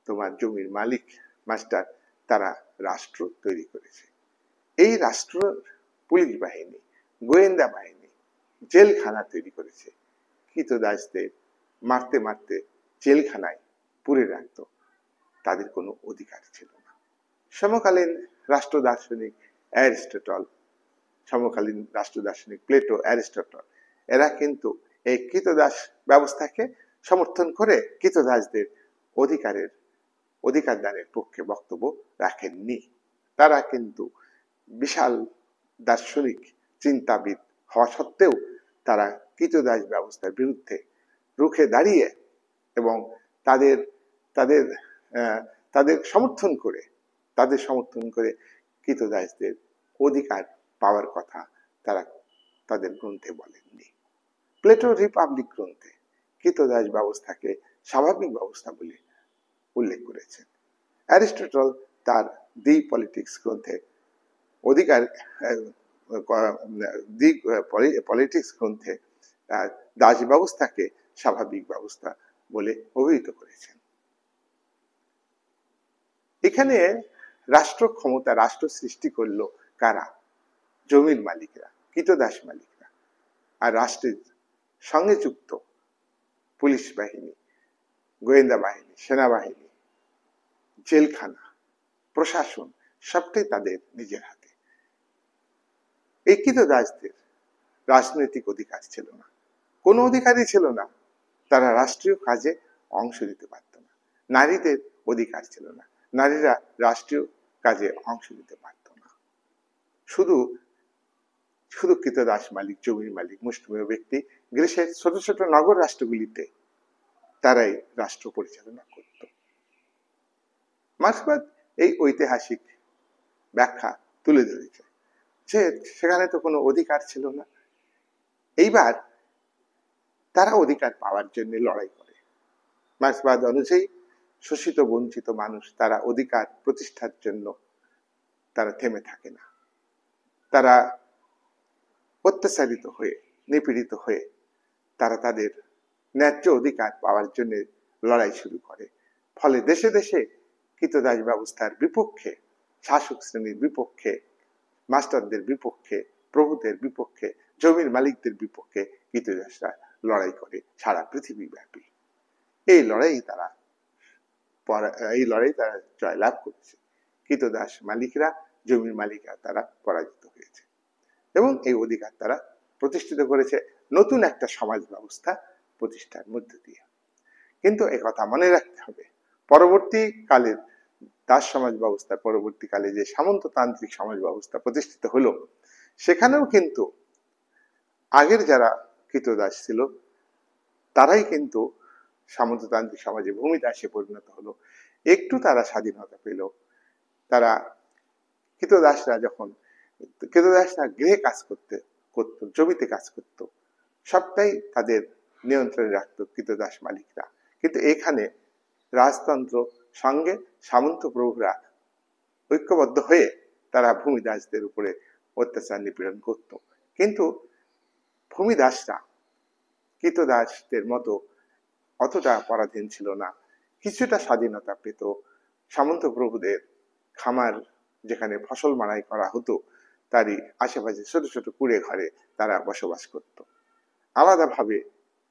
তোমার জমির মালিক মাস্টার তারা রাষ্ট্র তৈরি করেছে। এই রাষ্ট্র পুলিশ বাহিনী, গোয়েন্দা বাহিনী, জেলখানা তৈরি করেছে। কৃতদাসদের মারতে মারতে জেলখানায় পুরে রাখত, তাদের কোনো অধিকার ছিল না। সমকালীন রাষ্ট্র দার্শনিক অ্যারিস্টটল, সমকালীন রাষ্ট্র দার্শনিক প্লেটো, অ্যারিস্টটল, এরা কিন্তু এই কৃতদাস ব্যবস্থাকে সমর্থন করে কৃতদাসদের অধিকার দানের পক্ষে বক্তব্য রাখেননি। তারা কিন্তু বিশাল দার্শনিক চিন্তাবিদ হওয়া সত্ত্বেও তারা কৃতদাস ব্যবস্থার বিরুদ্ধে রুখে দাঁড়িয়ে এবং তাদের তাদের তাদের সমর্থন করে কৃতদাসদের অধিকার পাওয়ার কথা তারা তাদের গ্রন্থে বলেননি। প্লেটো রিপাবলিক গ্রন্থে কৃতদাস ব্যবস্থাকে স্বাভাবিক ব্যবস্থা বলে উল্লেখ করেছেন। অ্যারিস্টটল তার দি পলিটিক্স গ্রন্থে পলিটিক্স গ্রন্থে দাস ব্যবস্থাকে স্বাভাবিক ব্যবস্থা বলে অভিহিত করেছেন। এখানে রাষ্ট্র ক্ষমতা, রাষ্ট্র সৃষ্টি করলো কারা? জমির মালিকরা, কৃতদাস মালিকরা। আর রাষ্ট্রের সঙ্গে যুক্ত পুলিশ বাহিনী, গোয়েন্দা বাহিনী, সেনাবাহিনী, জেলখানা, প্রশাসন, সবটাই তাদের নিজের হাতে। এই কৃতদাসদের রাজনৈতিক অধিকার ছিল না, কোনো অধিকারই ছিল না। তারা রাষ্ট্রীয় কাজে অংশ নিতে পারত না। নারীদের অধিকার ছিল না, নারীরা রাষ্ট্রীয় কাজে অংশ নিতে পারত না। শুধু কৃতদাস মালিক, জমির মালিক, মুষ্টিমেয় ব্যক্তি গ্রীসের ছোট ছোট নগর রাষ্ট্রগুলিতে তারাই রাষ্ট্র পরিচালনা করত। মার্ক্সবাদ এই ঐতিহাসিক ব্যাখ্যা তুলে ধরেছে যে সেখানে তো কোনো অধিকার ছিল না। এইবার তারা অধিকার পাওয়ার জন্য লড়াই করে। মার্ক্সবাদ অনুযায়ী শোষিত বঞ্চিত মানুষ তারা অধিকার প্রতিষ্ঠার জন্য তারা থেমে থাকে না। তারা অত্যাচারিত হয়ে, নিপীড়িত হয়ে তারা তাদের ন্যায্য অধিকার পাওয়ার জন্য লড়াই শুরু করে। ফলে দেশে দেশে কৃতদাস ব্যবস্থার বিপক্ষে, শাসক শ্রেণীর বিপক্ষে, মাস্টারদের বিপক্ষে, প্রভুদের বিপক্ষে, জমির মালিকদের বিপক্ষে কৃতদাসরা লড়াই করে সারা পৃথিবী ব্যাপী। এই লড়াই তারা জয়লাভ করেছে। কৃতদাস মালিকরা, জমির মালিকরা তারা পরাজিত হয়েছে এবং এই অধিকার তারা প্রতিষ্ঠিত করেছে নতুন একটা সমাজ ব্যবস্থা প্রতিষ্ঠার মধ্য দিয়ে। কিন্তু একথা মনে রাখতে হবে, পরবর্তীকালের দাস সমাজ ব্যবস্থা, পরবর্তীকালে যে সামন্ততান্ত্রিক সমাজ ব্যবস্থা প্রতিষ্ঠিত হলো, সেখানেও কিন্তু আগের যারা কৃতদাস ছিল তারাই কিন্তু সামন্ততান্ত্রিক সমাজে ভূমিদাসে পরিণত হলো। একটু তারা স্বাধীনতা পেল। তারা কৃতদাসরা গৃহে কাজ করতো, জমিতে কাজ করত, সবটাই তাদের নিয়ন্ত্রণে রাখতো কৃতদাস মালিকরা। কিন্তু এখানে রাজতন্ত্র সঙ্গে সামন্ত প্রভুরা ঐক্যবদ্ধ হয়ে তারা ভূমিদাসদের উপরে অত্যাচার নিপীড়ন করত। কিন্তু ভূমিদাসরা কৃতদাসদের মতো অতটা পরাধীন ছিল না, কিছুটা স্বাধীনতা পেত। সামন্ত প্রভুদের খামার, যেখানে ফসল মাড়াই করা হতো, তারই আশেপাশে ছোট ছোট কুড়ে ঘরে তারা বসবাস করত। আলাদাভাবে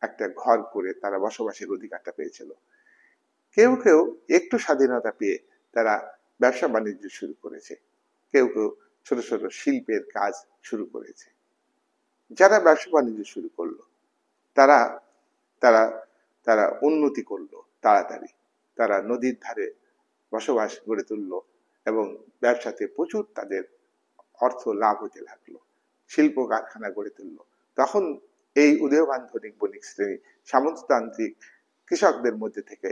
একটা ঘর করে তারা বসবাসের অধিকারটা পেয়েছিল। কেউ কেউ একটু স্বাধীনতা পেয়ে তারা ব্যবসা বাণিজ্য শুরু করেছে, কেউ কেউ ছোট ছোট শিল্পের কাজ শুরু করেছে। যারা ব্যবসা বাণিজ্য শুরু করলো তারা তারা তারা উন্নতি করলো তাড়াতাড়ি, তারা নদীর ধারে বসবাস গড়ে তুললো এবং ব্যবসাতে প্রচুর তাদের অর্থ লাভ হতে লাগলো, শিল্প কারখানা গড়ে তুললো। তখন এই উদীয়মান ধনিক বণিক শ্রেণী সামন্ততান্ত্রিক কৃষকদের মধ্যে থেকে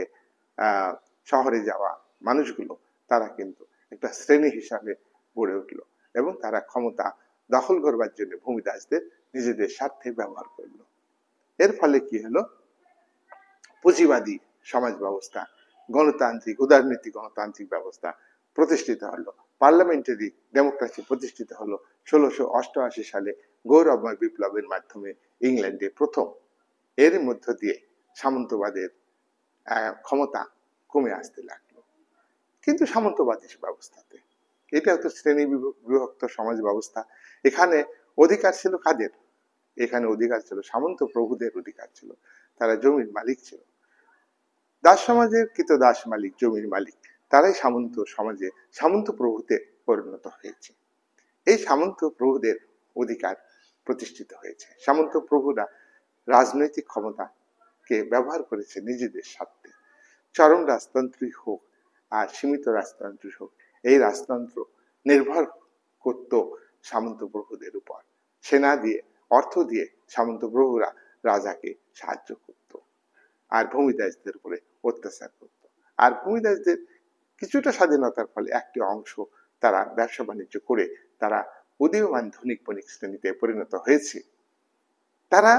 শহরে যাওয়া মানুষগুলো তারা কিন্তু একটা শ্রেণী হিসাবে গড়ে উঠলো এবং তারা ক্ষমতা দখল করবার জন্য ভূমিদাসদের নিজেদের স্বার্থে ব্যবহার করলো। এর ফলে কি হলো, পুঁজিবাদী সমাজ ব্যবস্থা, গণতান্ত্রিক উদারনীতি গণতান্ত্রিক ব্যবস্থা প্রতিষ্ঠিত হলো, পার্লামেন্টারি ডেমোক্রেসি প্রতিষ্ঠিত হলো 1688 সালে গৌরবময় বিপ্লবের মাধ্যমে ইংল্যান্ডে প্রথম। এর মধ্য দিয়ে সামন্তবাদের ক্ষমতা কমে আসতে লাগলো। কিন্তু সামন্তবাদী ব্যবস্থাতে এটা তো শ্রেণী বিভক্ত সমাজ ব্যবস্থা, এখানে অধিকার ছিল কাদের? এখানে অধিকার ছিল সামন্ত প্রভুদের অধিকার ছিল, তারা জমির মালিক ছিল। দাস সমাজের কৃতদাস মালিক, জমির মালিক, তারাই সামন্ত সমাজে সামন্ত প্রভুতে পরিণত হয়েছে। এই সামন্ত প্রভুদের অধিকার প্রতিষ্ঠিত হয়েছে। সামন্ত প্রভুরা রাজনৈতিক ক্ষমতাকে ব্যবহার করেছে নিজেদের স্বার্থে। চরম রাজতন্ত্রই হোক আর সীমিত রাজতন্ত্রই হোক, এই রাজতন্ত্র নির্ভর করত সামন্ত প্রভুদের উপর। সেনা দিয়ে, অর্থ দিয়ে সামন্ত প্রভুরা রাজাকে সাহায্য করত আর ভূমিদাসদের উপরে অত্যাচার করত। আর ভূমিদাসদের কিছুটা স্বাধীনতার ফলে একটি অংশ তারা ব্যবসা বাণিজ্য করে তারা উদীয়মান ধনিক বণিক শ্রেণীতে পরিণত হয়েছে। তারা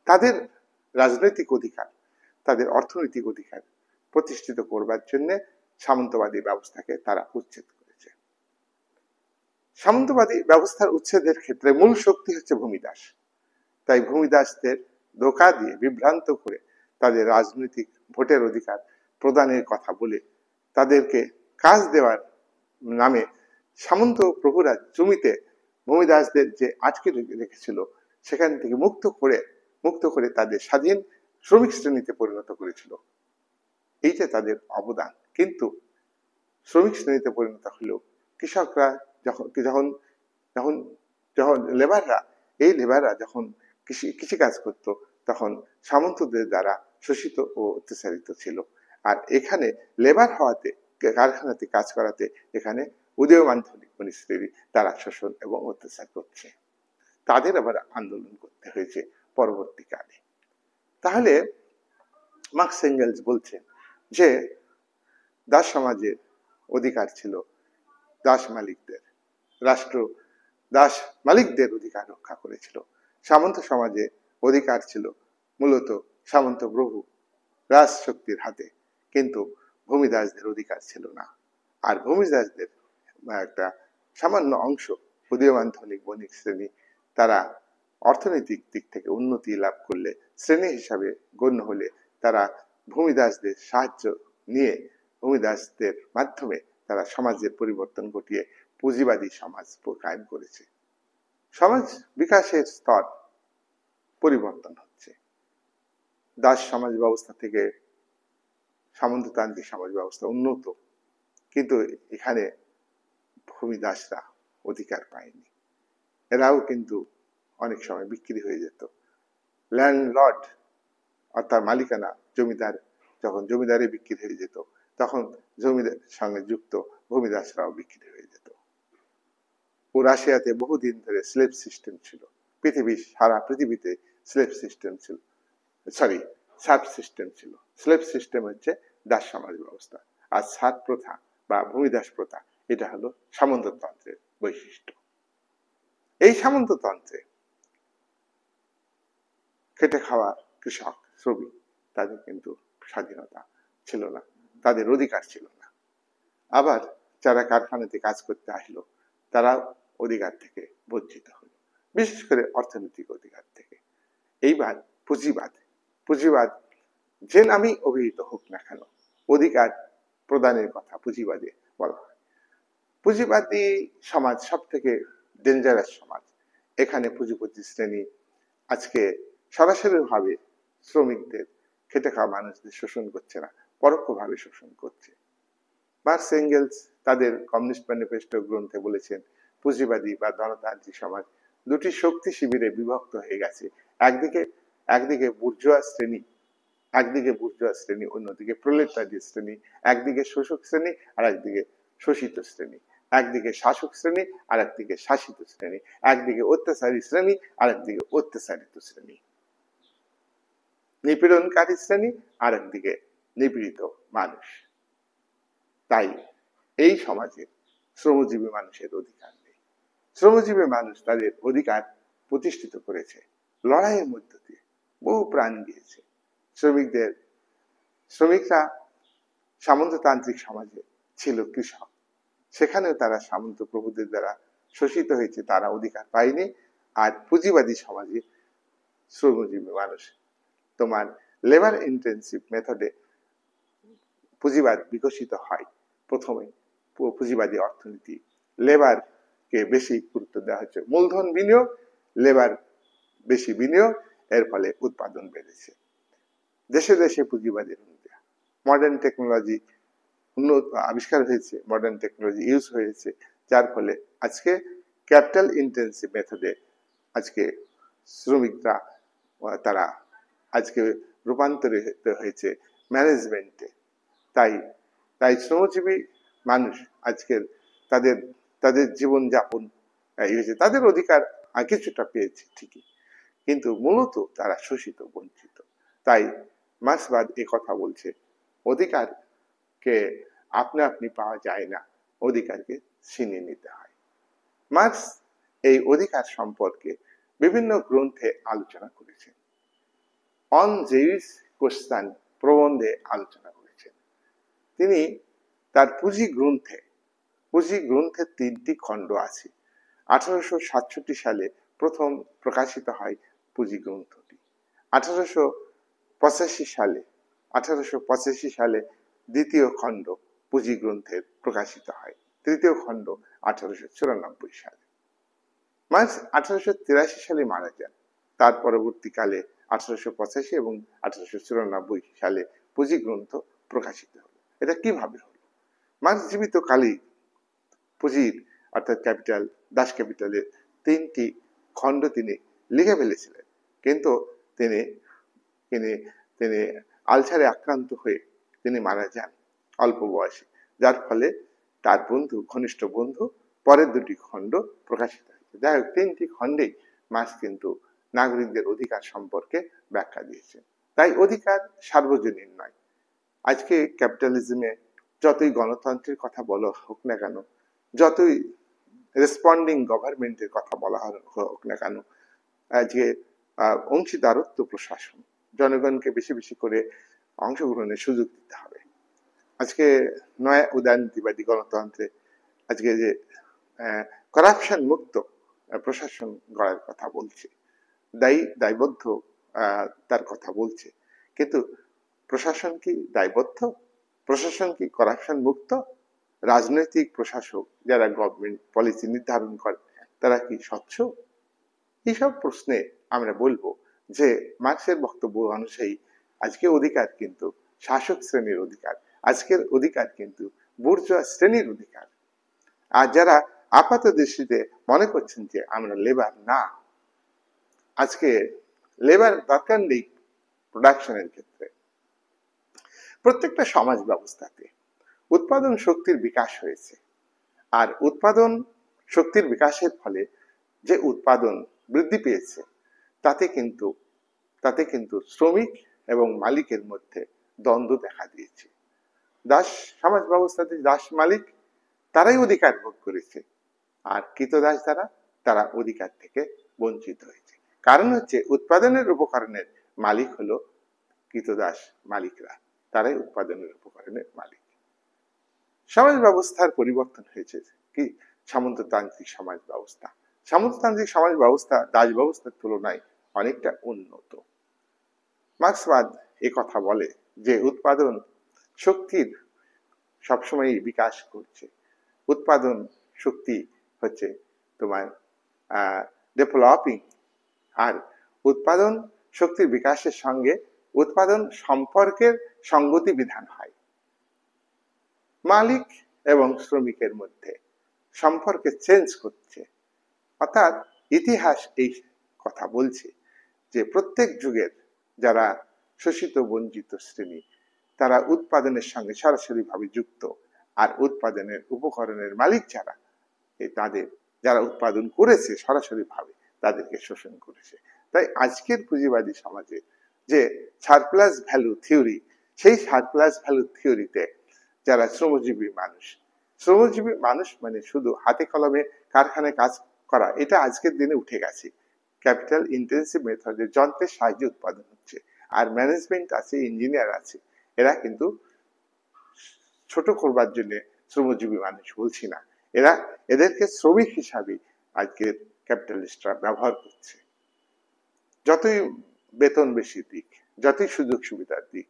তাদের রাজনৈতিক অধিকার, তাদের অর্থনৈতিক অধিকার প্রতিষ্ঠিত করবার জন্য সামন্তবাদী ব্যবস্থাকে তারা উচ্ছেদ করেছে। সামন্তবাদী ব্যবস্থার উচ্ছেদের ক্ষেত্রে মূল শক্তি হচ্ছে ভূমিদাস। তাই ভূমিদাসদের ধোঁকা দিয়ে বিভ্রান্ত করে তাদের রাজনৈতিক ভোটের অধিকার প্রদানের কথা বলে তাদেরকে কাজ দেওয়ার নামে সামন্ত প্রভুরা জমিতে ভূমিদাসদের যে আটকে রেখেছিল সেখান থেকে মুক্ত করে তাদের স্বাধীন শ্রমিক শ্রেণীতে পরিণত করেছিল। এইটা তাদের অবদান। কিন্তু শ্রমিক শ্রেণীতে পরিণত হলেও কৃষকরা যখন লেবাররা যখন কৃষিকাজ করত তখন সামন্তদের দ্বারা শোষিত ও অত্যাচারিত ছিল। আর এখানে লেবার হওয়াতে, কারখানাতে কাজ করাতে এখানে উদীয়মান ধনিক বণিক শ্রেণী তারা শোষণ এবং অত্যাচার করছে, তাদের আবার আন্দোলন করতে হয়েছে পরবর্তীকালে। তাহলে মার্কস এঙ্গেলস বলছেন যে দাস সমাজের অধিকার ছিল দাস মালিকদের, রাষ্ট্র দাস মালিকদের অধিকার রক্ষা করেছিল। সামন্ত সমাজে অধিকার ছিল মূলত সামন্ত প্রভু রাজশক্তির হাতে, কিন্তু ভূমিদাসদের অধিকার ছিল না। আর ভূমিদাসদের একটা সামান্য অংশ উদীয়মান ধনিক বণিক শ্রেণী তারা অর্থনৈতিক দিক থেকে উন্নতি লাভ করলে, শ্রেণী হিসাবে গণ্য হলে, তারা ভূমিদাসদের সাহায্য নিয়ে ভূমিদাসদের মাধ্যমে তারা সমাজের পরিবর্তন ঘটিয়ে পুঁজিবাদী সমাজ কায়েম করেছে। সমাজ বিকাশের স্তর পরিবর্তন হচ্ছে, দাস সমাজ ব্যবস্থা থেকে সামন্ততান্ত্রিক সমাজ ব্যবস্থা উন্নত, কিন্তু এখানে ভূমিদাসরা অধিকার পায়নি। এরাও কিন্তু অনেক সময় বিক্রি হয়ে যেত। ল্যান্ডলর্ড অর্থাৎ মালিকানা, জমিদার যখন জমিদারে বিক্রি হয়ে যেত তখন জমিদার সঙ্গে যুক্ত ভূমিদাসরাও বিক্রি হয়ে যেত। ও রাশিয়াতে বহুদিন ধরে স্লেভ সিস্টেম ছিল, সারা পৃথিবীতে স্লেভ সিস্টেম ছিল, সার্ভ সিস্টেম ছিল। স্লেভ সিস্টেম হচ্ছে দাস সমাজ ব্যবস্থা, আর সার্ভ প্রথা বা ভূমিদাস প্রথা এটা হলো সামন্ততন্ত্রের বৈশিষ্ট্য। এই সামন্ততন্ত্রে খেটে খাওয়া কৃষক শ্রমিক তাদের কিন্তু স্বাধীনতা ছিল না, তাদের অধিকার ছিল না। আবার যারা কারখানাতে কাজ করতে আসলো তারা অধিকার থেকে বঞ্চিত হলো, বিশেষ করে অর্থনৈতিক অধিকার থেকে। এইবার পুঁজিবাদ যে নামই অভিহিত হোক না কেন, অধিকার প্রদানের কথা পুঁজিবাদে বলা হয়। পুঁজিবাদী সমাজ সব থেকে ডেঞ্জারাস সমাজ। এখানে পুঁজিপতি শ্রেণী আজকে সরাসরি ভাবে শ্রমিকদের, খেটে খাওয়া মানুষদের শোষণ করছে না, পরোক্ষভাবে শোষণ করছে। মার্কস এঙ্গেলস তাদের কমিউনিস্ট ম্যানিফেস্টো গ্রন্থে বলেছেন, পুঁজিবাদী বা গণতান্ত্রিক সমাজ দুটি শক্তি শিবিরে বিভক্ত হয়ে গেছে। একদিকে একদিকে বুর্জোয়া শ্রেণী, অন্যদিকে প্রলেতারীয় শ্রেণী, একদিকে শোষক শ্রেণী আর একদিকে শোষিত শ্রেণী, একদিকে শাসক শ্রেণী আর একদিকে শাসিত শ্রেণী, একদিকে অত্যাচারী শ্রেণী আর একদিকে অত্যাচারিত শ্রেণী, নিপীড়নকারী শ্রেণী আর একদিকে নিপীড়িত মানুষ। তাই এই সমাজে শ্রমজীবী মানুষের অধিকার নেই। শ্রমজীবী মানুষ তাদের অধিকার প্রতিষ্ঠিত করেছে লড়াইয়ের মধ্য দিয়ে, বহু প্রাণ গিয়েছে। শ্রমিকরা সামন্ততান্ত্রিক সমাজে ছিল কৃষক, সেখানেও তারা সামন্ত প্রভুদের দ্বারা শোষিত হয়েছে, তারা অধিকার পায়নি। আর পুঁজিবাদী সমাজে শ্রমজীবী মানুষ তোমার লেবার ইন্টেন্সিভ মেথডে পুঁজিবাদ বিকশিত হয়। প্রথমে পুঁজিবাদী অর্থনীতি, লেবারকে বেশি গুরুত্ব দেওয়া হচ্ছে, মূলধন বিনিয়োগ, লেবার বেশি বিনিয়োগ, এর ফলে উৎপাদন বেড়েছে। দেশে দেশে পুঁজিবাদী মডার্ন টেকনোলজি উন্নত আবিষ্কার হয়েছে, মডার্ন টেকনোলজি ইউজ হয়েছে, যার ফলে আজকে ক্যাপিটাল ইন্টেন্সিভ মেথডে আজকে শ্রমিকরা তারা আজকে রূপান্তরিত হয়েছে ম্যানেজমেন্টে। তাই শ্রমজীবী মানুষ আজকের তাদের তাদের জীবনযাপন হয়েছে, তাদের অধিকার কিছুটা পেয়েছে ঠিকই, কিন্তু মূলত তারা শোষিত, বঞ্চিত। তাই মার্ক্সবাদ এ কথা বলছে, অধিকারকে আপনা আপনি পাওয়া যায় না, অধিকারকে ছিনিয়ে নিতে হয়। মার্ক্স এই অধিকার সম্পর্কে বিভিন্ন গ্রন্থে আলোচনা করেছেন। অন জেইস কোশ্চান প্রবন্ধে আলোচনা করেছেন। তিনি তার পুঁজি গ্রন্থের 3টি খণ্ড আছে। 1867 সালে প্রথম প্রকাশিত হয় পুঁজি গ্রন্থটি। 1885 সালে দ্বিতীয় খণ্ড পুঁজি গ্রন্থের প্রকাশিত হয়। তৃতীয় খণ্ড 1894 সালে। মার্ক্স 1883 সালে মারা যান। তার পরবর্তীকালে 1885 এবং 1894 সালে পুঁজি গ্রন্থ প্রকাশিত হলো। এটা কিভাবে হলো? মার্ক্স জীবিত কালেই পুঁজির অর্থাৎ ক্যাপিটাল, দাস ক্যাপিটালের 3টি খণ্ড তিনি লিখে ফেলেছিলেন, কিন্তু তিনি আলসারে আক্রান্ত হয়ে তিনি মারা যান অল্প বয়সে, যার ফলে তার ঘনিষ্ঠ বন্ধু পরের 2টি খণ্ড প্রকাশিত হয়েছে। যাই হোক, 3টি খণ্ডেই মার্ক্স কিন্তু নাগরিকদের অধিকার সম্পর্কে ব্যাখ্যা দিয়েছেন। তাই অধিকার সার্বজনীন নয়। আজকে ক্যাপিটালিজমে যতই গণতন্ত্রের কথা বলা হোক না কেন, যতই রেসপন্ডিং গভর্নমেন্টের কথা বলা হোক না কেন, আজকে অংশীদারত্ব প্রশাসন, জনগণকে বেশি বেশি করে অংশগ্রহণের সুযোগ দিতে হবে। আজকে নয়া উদারনীতিবাদী গণতন্ত্রে আজকে যে করাপশন মুক্ত প্রশাসন গড়ার কথা বলছে, দায়বদ্ধ তার কথা বলছে, কিন্তু প্রশাসন কি দায়বদ্ধ? প্রশাসন কি করাপশন মুক্ত? রাজনৈতিক প্রশাসক যারা গভর্নমেন্ট পলিসি নির্ধারণ করে তারা কি স্বচ্ছ? এইসব প্রশ্নে আমরা বলবো যে মার্ক্সের বক্তব্য অনুযায়ী আজকে অধিকার কিন্তু শাসক শ্রেণীর অধিকার, আজকের অধিকার কিন্তু বুর্জোয়া শ্রেণীর অধিকার। আর যারা আপাত দৃষ্টিতে মনে করছেন যে আমরা লেবার না, আজকে লেবার দরকার নেই প্রোডাকশনের ক্ষেত্রে। প্রত্যেকটা সমাজ ব্যবস্থাতে উৎপাদন শক্তির বিকাশ হয়েছে, আর উৎপাদন শক্তির বিকাশের ফলে যে উৎপাদন বৃদ্ধি পেয়েছে তাতে কিন্তু শ্রমিক এবং মালিকের মধ্যে দ্বন্দ্ব দেখা দিয়েছে। দাস সমাজ ব্যবস্থাতে দাস মালিক তারাই অধিকার ভোগ করেছে, আর কৃতদাস দ্বারা তারা অধিকার থেকে বঞ্চিত হয়েছে। কারণ হচ্ছে উৎপাদনের উপকরণের মালিক হলো কৃতদাস মালিকরা, তারাই উৎপাদনের উপকরণের মালিক। সমাজ ব্যবস্থার পরিবর্তন হয়েছে কি সামন্ততান্ত্রিক সমাজ ব্যবস্থা। সামন্ততান্ত্রিক সমাজ ব্যবস্থা দাস ব্যবস্থার তুলনায় অনেকটা উন্নত। মার্ক্সবাদ এ কথা বলে যে উৎপাদন শক্তির সবসময় বিকাশ করছে। উৎপাদন শক্তি হচ্ছে তোমার ডেভেলপিং, আর উৎপাদন শক্তির বিকাশের সঙ্গে উৎপাদন সম্পর্কের সঙ্গতি বিধান হয়। মালিক এবং শ্রমিকের মধ্যে সম্পর্কে চেঞ্জ করছে, অর্থাৎ ইতিহাস এই কথা বলছে যে প্রত্যেক যুগের যারা শোষিত বঞ্চিত শ্রেণী তারা উৎপাদনের সঙ্গে সরাসরি ভাবে যুক্ত, আর উৎপাদনের উপকরণের মালিক যারা তাদের যারা উৎপাদন করেছে সরাসরি ভাবে তাদেরকে শোষণ করেছে। তাই আজকের পুঁজিবাদী সমাজে যে সারপ্লাস ভ্যালু থিওরি, সেই সারপ্লাস ভ্যালু থিওরিতে যারা শ্রমজীবী মানুষ মানে শুধু হাতে কলমে কারখানায় কাজ করা, এটা আজকের দিনে উঠে গেছে। ক্যাপিটাল ইন্টেন্সিভ মেথডে যন্ত্রের সাহায্যে উৎপাদন হচ্ছে, আর ম্যানেজমেন্ট আছে, ইঞ্জিনিয়ার আছে, এরা কিন্তু ছোট করবার জন্য শ্রমজীবী মানুষ বলছি না, এদেরকে শ্রমিক হিসাবে আজকের ক্যাপিটালিস্টরা ব্যবহার করছে। যতই বেতন বেশি দিক, যতই সুযোগ সুবিধার দিক,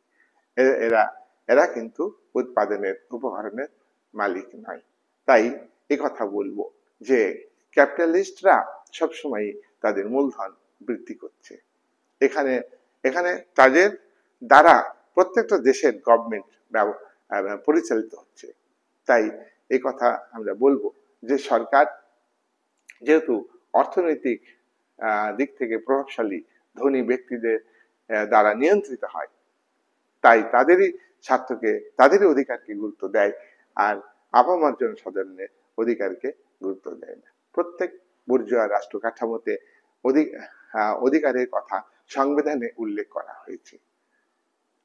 এরা কিন্তু উৎপাদনের উপকরণের মালিক নয়। তাই এই কথা বলবো যে ক্যাপিটালিস্টরা সবসময় তাদের মূলধন বৃদ্ধি করছে। এখানে তাদের দ্বারা প্রত্যেকটা দেশের গভর্নমেন্ট পরিচালিত হচ্ছে। তাই এই কথা আমরা বলবো যে সরকার যেহেতু অর্থনৈতিক দিক থেকে প্রভাবশালী ধনী ব্যক্তিদের দ্বারা নিয়ন্ত্রিত হয়, তাই তাদেরই স্বার্থকে, তাদেরই অধিকারকে গুরুত্ব দেয়, আর আপামর জনসাধারণের অধিকারকে গুরুত্ব দেয় না। প্রত্যেক বুর্জোয়া রাষ্ট্র কাঠামোতে অধিকারের কথা সংবিধানে উল্লেখ করা হয়েছে।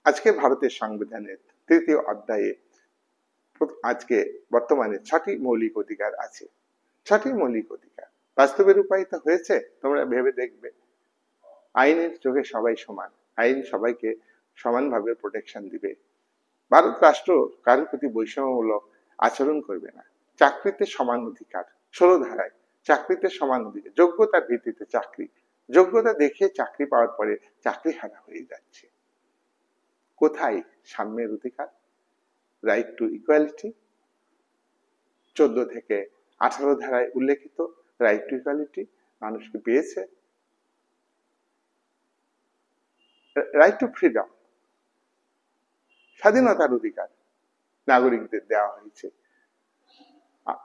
আজকে ভারতের সংবিধানের ৩য় অধ্যায়ে আজকে বর্তমানে 6টি মৌলিক অধিকার আছে। 6টি মৌলিক অধিকার বাস্তবে রূপায়িত হয়েছে, তোমরা ভেবে দেখবে। আইনের চোখে সবাই সমান, আইন সবাইকে সমানভাবে প্রোটেকশন দিবে। ভারত রাষ্ট্র কারোর প্রতি বৈষম্যমূলক আচরণ করবে না। চাকরিতে সমান অধিকার, 16 ধারায় চাকরিতে সমান অধিকার, যোগ্যতার ভিত্তিতে চাকরি, যোগ্যতা দেখে চাকরি পাওয়ার পরে চাকরি হারা হয়ে যাচ্ছে। কোথায় সাম্যের অধিকার? রাইট টু ইকুয়ালিটি, 14 থেকে 18 ধারায় উল্লেখিত রাইট টু ইকুয়ালিটি মানুষকে পেয়েছে। রাইট টু ফ্রিডম, স্বাধীনতার অধিকার নাগরিকদের দেওয়া হয়েছে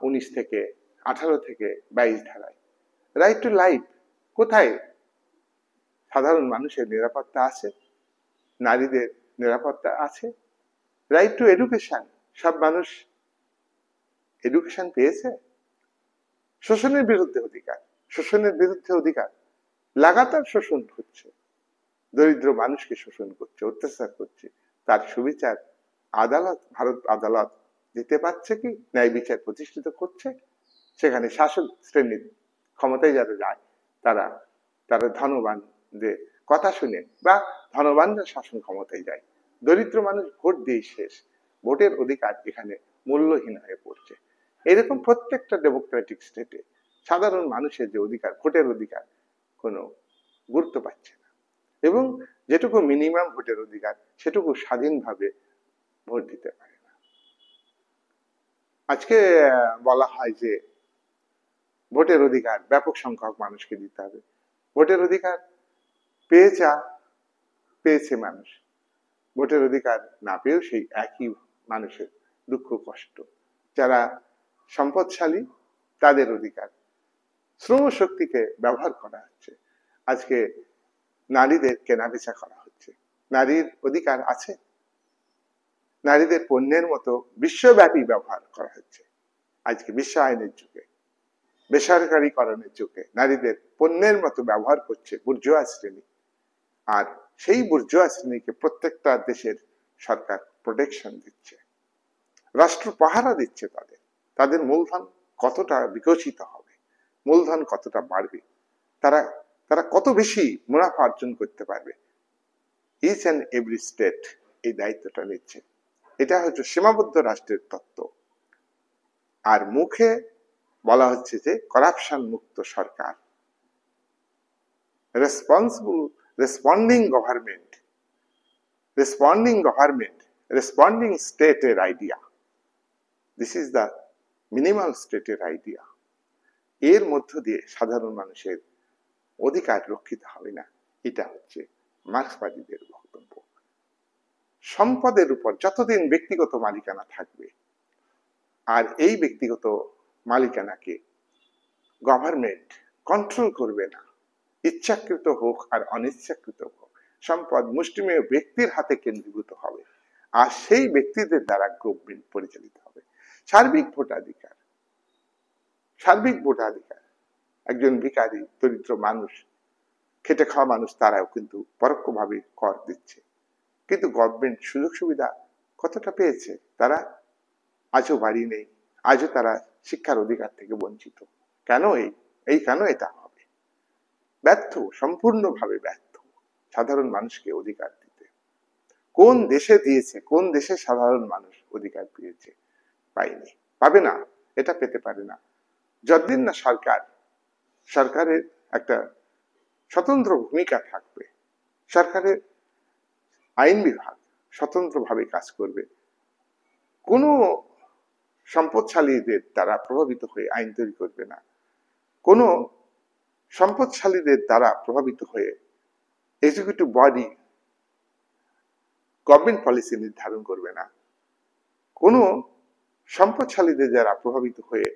19 থেকে 18 থেকে 22 ধারায়। রাইট টু লাইফ, কোথায় সাধারণ মানুষের নিরাপত্তা আছে, নারীদের নিরাপত্তা আছে। রাইট টু এডুকেশন, সব মানুষ এডুকেশন পেয়েছে। শোষণের বিরুদ্ধে অধিকার, শোষণের বিরুদ্ধে অধিকার, লাগাতার শোষণ হচ্ছে, দরিদ্র মানুষকে শোষণ করছে, অত্যাচার করছে, তার সুবিচার আদালত, ভারত আদালত দিতে পারছে কি? ন্যায় বিচার প্রতিষ্ঠিত করছে? সেখানে শাসক শ্রেণীর ক্ষমতায় যারা যায় তারা ধনবানদের কথা শুনে, বা ধনবানরা শাসন ক্ষমতায় যায়, দরিদ্র মানুষ ভোট দিয়ে শেষ, ভোটের অধিকার এখানে মূল্যহীন হয়ে পড়ছে। এরকম প্রত্যেকটা ডেমোক্রেটিক স্টেটে সাধারণ মানুষের যে অধিকার, ভোটের অধিকার, কোনো গুরুত্ব পাচ্ছে না, এবং যেটুকু মিনিমাম ভোটের অধিকার সেটুকু স্বাধীনভাবে ভোট দিতে পারে না। আজকে বলা হয় যে ভোটের অধিকার ব্যাপক সংখ্যক মানুষকে দিতে হবে। ভোটের অধিকার পেয়েছে মানুষ, ভোটের অধিকার না পেয়েও সেই একই মানুষের দুঃখ কষ্ট। যারা সম্পদশালী তাদের অধিকার, শ্রম শক্তিকে ব্যবহার করা হচ্ছে। আজকে নারীদের কেনাবেচা করা হচ্ছে। নারীর অধিকার আছে? নারীদের পণ্যের মতো বিশ্বব্যাপী ব্যবহার করা হচ্ছে। আজকে বিশ্বায়নের যুগে, বেসরকারীকরণের যুগে নারীদের পণ্যের মতো ব্যবহার করছে বুর্জোয়া শ্রেণী, আর সেই বুর্জোয়া শ্রেণীকে প্রত্যেকটা দেশের সরকার প্রোটেকশন দিচ্ছে, রাষ্ট্র পাহারা দিচ্ছে। তাদের মূলধন কতটা বিকশিত হবে, মূলধন কতটা বাড়বে, তারা কত বেশি মুনাফা অর্জন করতে পারবে, ইচ অ্যান্ড এভরি স্টেট এই দায়িত্বটা নিচ্ছে। এটা হচ্ছে সীমাবদ্ধ রাষ্ট্রের তত্ত্ব। আর মুখে বলা হচ্ছে যে করাপশন মুক্ত সরকার, রেসপন্ডিং গভর্নমেন্ট, রেসপন্ডিং স্টেটের idea. This is the minimal স্টেটের আইডিয়া। এর মধ্য দিয়ে সাধারণ মানুষের অধিকার রক্ষিত হবে না, এটা হচ্ছে মার্ক্সবাদীদের বক্তব্য। সম্পদের উপর যতদিন ব্যক্তিগত মালিকানা থাকবে, আর এই ব্যক্তিগত মালিকানাকে গভর্নমেন্ট কন্ট্রোল করবে না, ইচ্ছাকৃত হোক আর অনিচ্ছাকৃত হোক, সম্পদ মুষ্টিমেয় ব্যক্তির হাতে কেন্দ্রীভূত হবে, আর সেই ব্যক্তিদের দ্বারা গভর্নমেন্ট পরিচালিত হবে। সার্বিক ভোটাধিকার, সার্বিক ভোটাধিকার, একজন ভিখারি, দরিদ্র মানুষ, খেটে খাওয়া মানুষ, তারাও কিন্তু পরোক্ষভাবে কর দিচ্ছে, কিন্তু গভর্নমেন্ট সুযোগ সুবিধা কতটা পেয়েছে? তারা আজও বাড়ি নেই, আজও তারা শিক্ষার অধিকার থেকে বঞ্চিত। কেন কেন এটা হবে? ব্যর্থ, সম্পূর্ণভাবে ব্যর্থ সাধারণ মানুষকে অধিকার দিতে। কোন দেশে দিয়েছে? কোন দেশে সাধারণ মানুষ অধিকার পেয়েছে? পায়নি, পাবে না, এটা পেতে পারে না যতদিন না সরকারের একটা স্বতন্ত্র ভূমিকা থাকবে, সরকারের আইন বিভাগ স্বতন্ত্রভাবে কাজ করবে, কোনো সম্পদশালীদের দ্বারা প্রভাবিত হয়ে আইন তৈরি করবে না, কোনো সম্পদশালীদের দ্বারা প্রভাবিত হয়ে এক্সিকিউটিভ বডি গভর্নমেন্ট পলিসি নির্ধারণ করবে না, কোনো সম্পদশালীদের দ্বারা প্রভাবিত হয়ে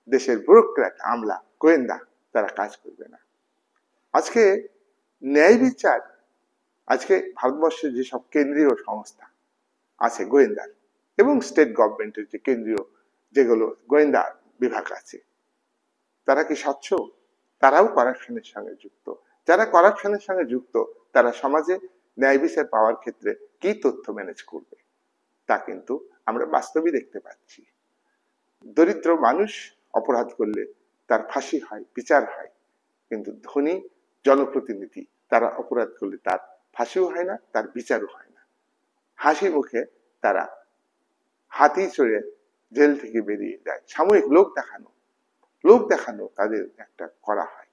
দেশের ব্যুরোক্র্যাট, আমলা, গোয়েন্দা তারা কাজ করবে না। আজকে ন্যায় বিচার, আজকে ভারতবর্ষের যেসব কেন্দ্রীয় সংস্থা আছে গোয়েন্দার এবং স্টেট গভর্নমেন্টের যে কেন্দ্রীয় যেগুলো গোয়েন্দা বিভাগ আছে, তারা কি স্বচ্ছ? তারাও করাপশনের সঙ্গে যুক্ত। যারা করাপশনের সঙ্গে যুক্ত তারা সমাজে ন্যায় বিচার পাওয়ার ক্ষেত্রে কি তথ্য ম্যানেজ করবে তা কিন্তু আমরা বাস্তবে দেখতে পাচ্ছি। দরিদ্র মানুষ অপরাধ করলে তার ফাঁসি হয়, বিচার হয়, কিন্তু ধনী জনপ্রতিনিধি তারা অপরাধ করলে তার ফাঁসিও হয় না, তার বিচারও হয় না। হাসি মুখে তারা হাতি চড়ে জেল থেকে বেরিয়ে যায়। সাময়িক লোক দেখানো তাদের একটা করা হয়,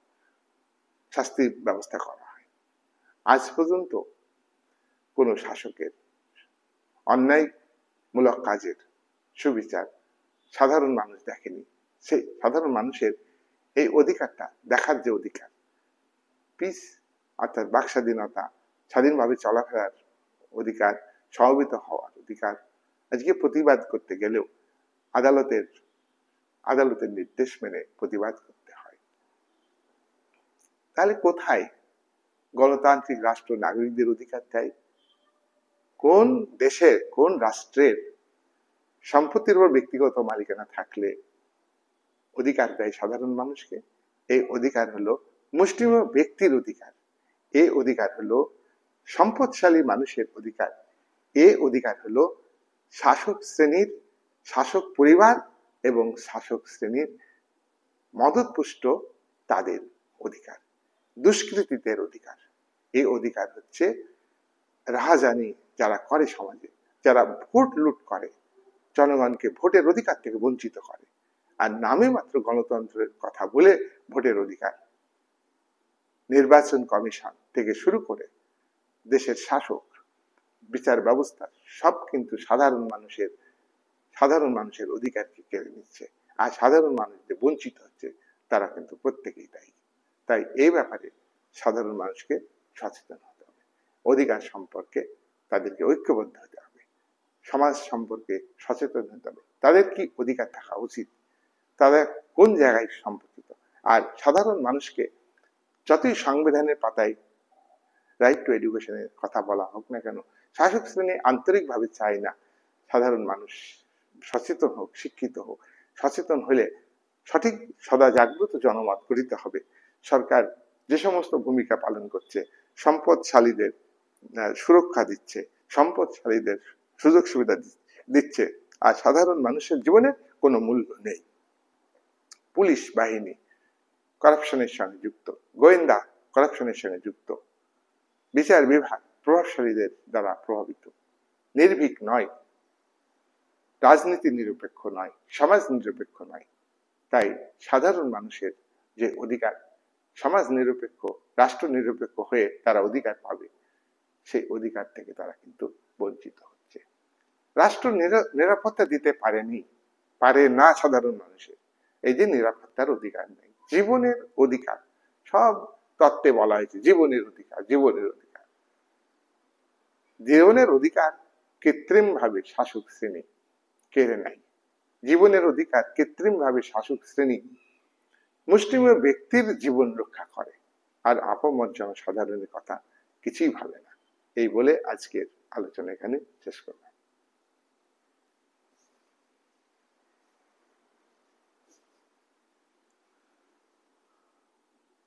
শাস্তির ব্যবস্থা করা হয়। আজ পর্যন্ত কোন শাসকের অন্যায়মূলক কাজের সুবিচার সাধারণ মানুষ দেখেনি। সেই সাধারণ মানুষের এই অধিকারটা দেখার যে অধিকার, পিস অর্থাৎ বাক স্বাধীনতা, স্বাধীনভাবে চলাফেরার অধিকার, সমবেত হওয়ার অধিকার, আজকে প্রতিবাদ করতে গেলেও আদালতের নির্দেশ মেনে প্রতিবাদ করতে হয়। তাহলে কোথায় গণতান্ত্রিক রাষ্ট্র নাগরিকদের অধিকার দেয়? কোন দেশের, কোন রাষ্ট্রের সম্পত্তির উপর ব্যক্তিগত মালিকানা থাকলে অধিকার দেয় সাধারণ মানুষকে? এই অধিকার হলো মুষ্টিমেয় ব্যক্তির অধিকার, এই অধিকার হলো সম্পদশালী মানুষের অধিকার, এই অধিকার হলো শাসক পরিবার এবং শাসক শ্রেণীর মদতপুষ্ট তাদের অধিকার, দুষ্কৃতীদের অধিকার। এই অধিকার হচ্ছে রাহাজানি যারা করে সমাজে, যারা ভোট লুট করে, জনগণকে ভোটের অধিকার থেকে বঞ্চিত করে, আর নামে মাত্র গণতন্ত্রের কথা বলে ভোটের অধিকার, নির্বাচন কমিশন থেকে শুরু করে দেশের শাসক, বিচার ব্যবস্থা সব কিন্তু সাধারণ মানুষের অধিকারকে কেড়ে নিচ্ছে, আর সাধারণ মানুষ যে বঞ্চিত হচ্ছে তারা কিন্তু প্রত্যেকেই দায়ী। তাই এই ব্যাপারে সাধারণ মানুষকে সচেতন হতে হবে, অধিকার সম্পর্কে তাদেরকে ঐক্যবদ্ধ হতে হবে, সমাজ সম্পর্কে সচেতন হতে হবে, তাদের কি অধিকার থাকা উচিত, তাদের কোন জায়গায় সম্পর্কিত। আর সাধারণ মানুষকে যতই সংবিধানের পাতায় রাইট টু এডুকেশনের কথা বলা হোক না কেন, শাসক শ্রেণী আন্তরিকভাবে চায় না সাধারণ মানুষ সচেতন হোক, শিক্ষিত হোক। সচেতন হলে সঠিক সদা জাগ্রত জনমত গঠিত হবে। সরকার যে সমস্ত ভূমিকা পালন করছে, সম্পদশালীদের সুরক্ষা দিচ্ছে, সম্পদশালীদের সুযোগ সুবিধা দিচ্ছে, আর সাধারণ মানুষের জীবনে কোনো মূল্য নেই। পুলিশ বাহিনী করাপশনের সঙ্গে যুক্ত, গোয়েন্দা করাপশনের সঙ্গে যুক্ত, বিচার বিভাগ প্রভাবশালীদের দ্বারা প্রভাবিত, নির্ভীক নয়, রাজনীতি নিরপেক্ষ নয়, সমাজ নিরপেক্ষ নয়। তাই সাধারণ মানুষের যে অধিকার, সমাজ নিরপেক্ষ, রাষ্ট্র নিরপেক্ষ হয়ে তারা অধিকার পাবে, সেই অধিকার থেকে তারা কিন্তু বঞ্চিত হচ্ছে। রাষ্ট্র নিরাপত্তা দিতে পারে না সাধারণ মানুষের, এই যে নিরাপত্তার অধিকার নেই, জীবনের অধিকার, সব তত্ত্বে বলা হয়েছে জীবনের অধিকার, জীবনের অধিকার। জীবনের অধিকার কৃত্রিম ভাবে শাসক শ্রেণী কেড়ে নেয়। জীবনের অধিকার কৃত্রিম ভাবে শাসক শ্রেণী মুষ্টিমেয় ব্যক্তির জীবন রক্ষা করে, আর আপামর জনসাধারণের কথা কিছুই ভাবে না। এই বলে আজকের আলোচনা এখানে শেষ করলাম।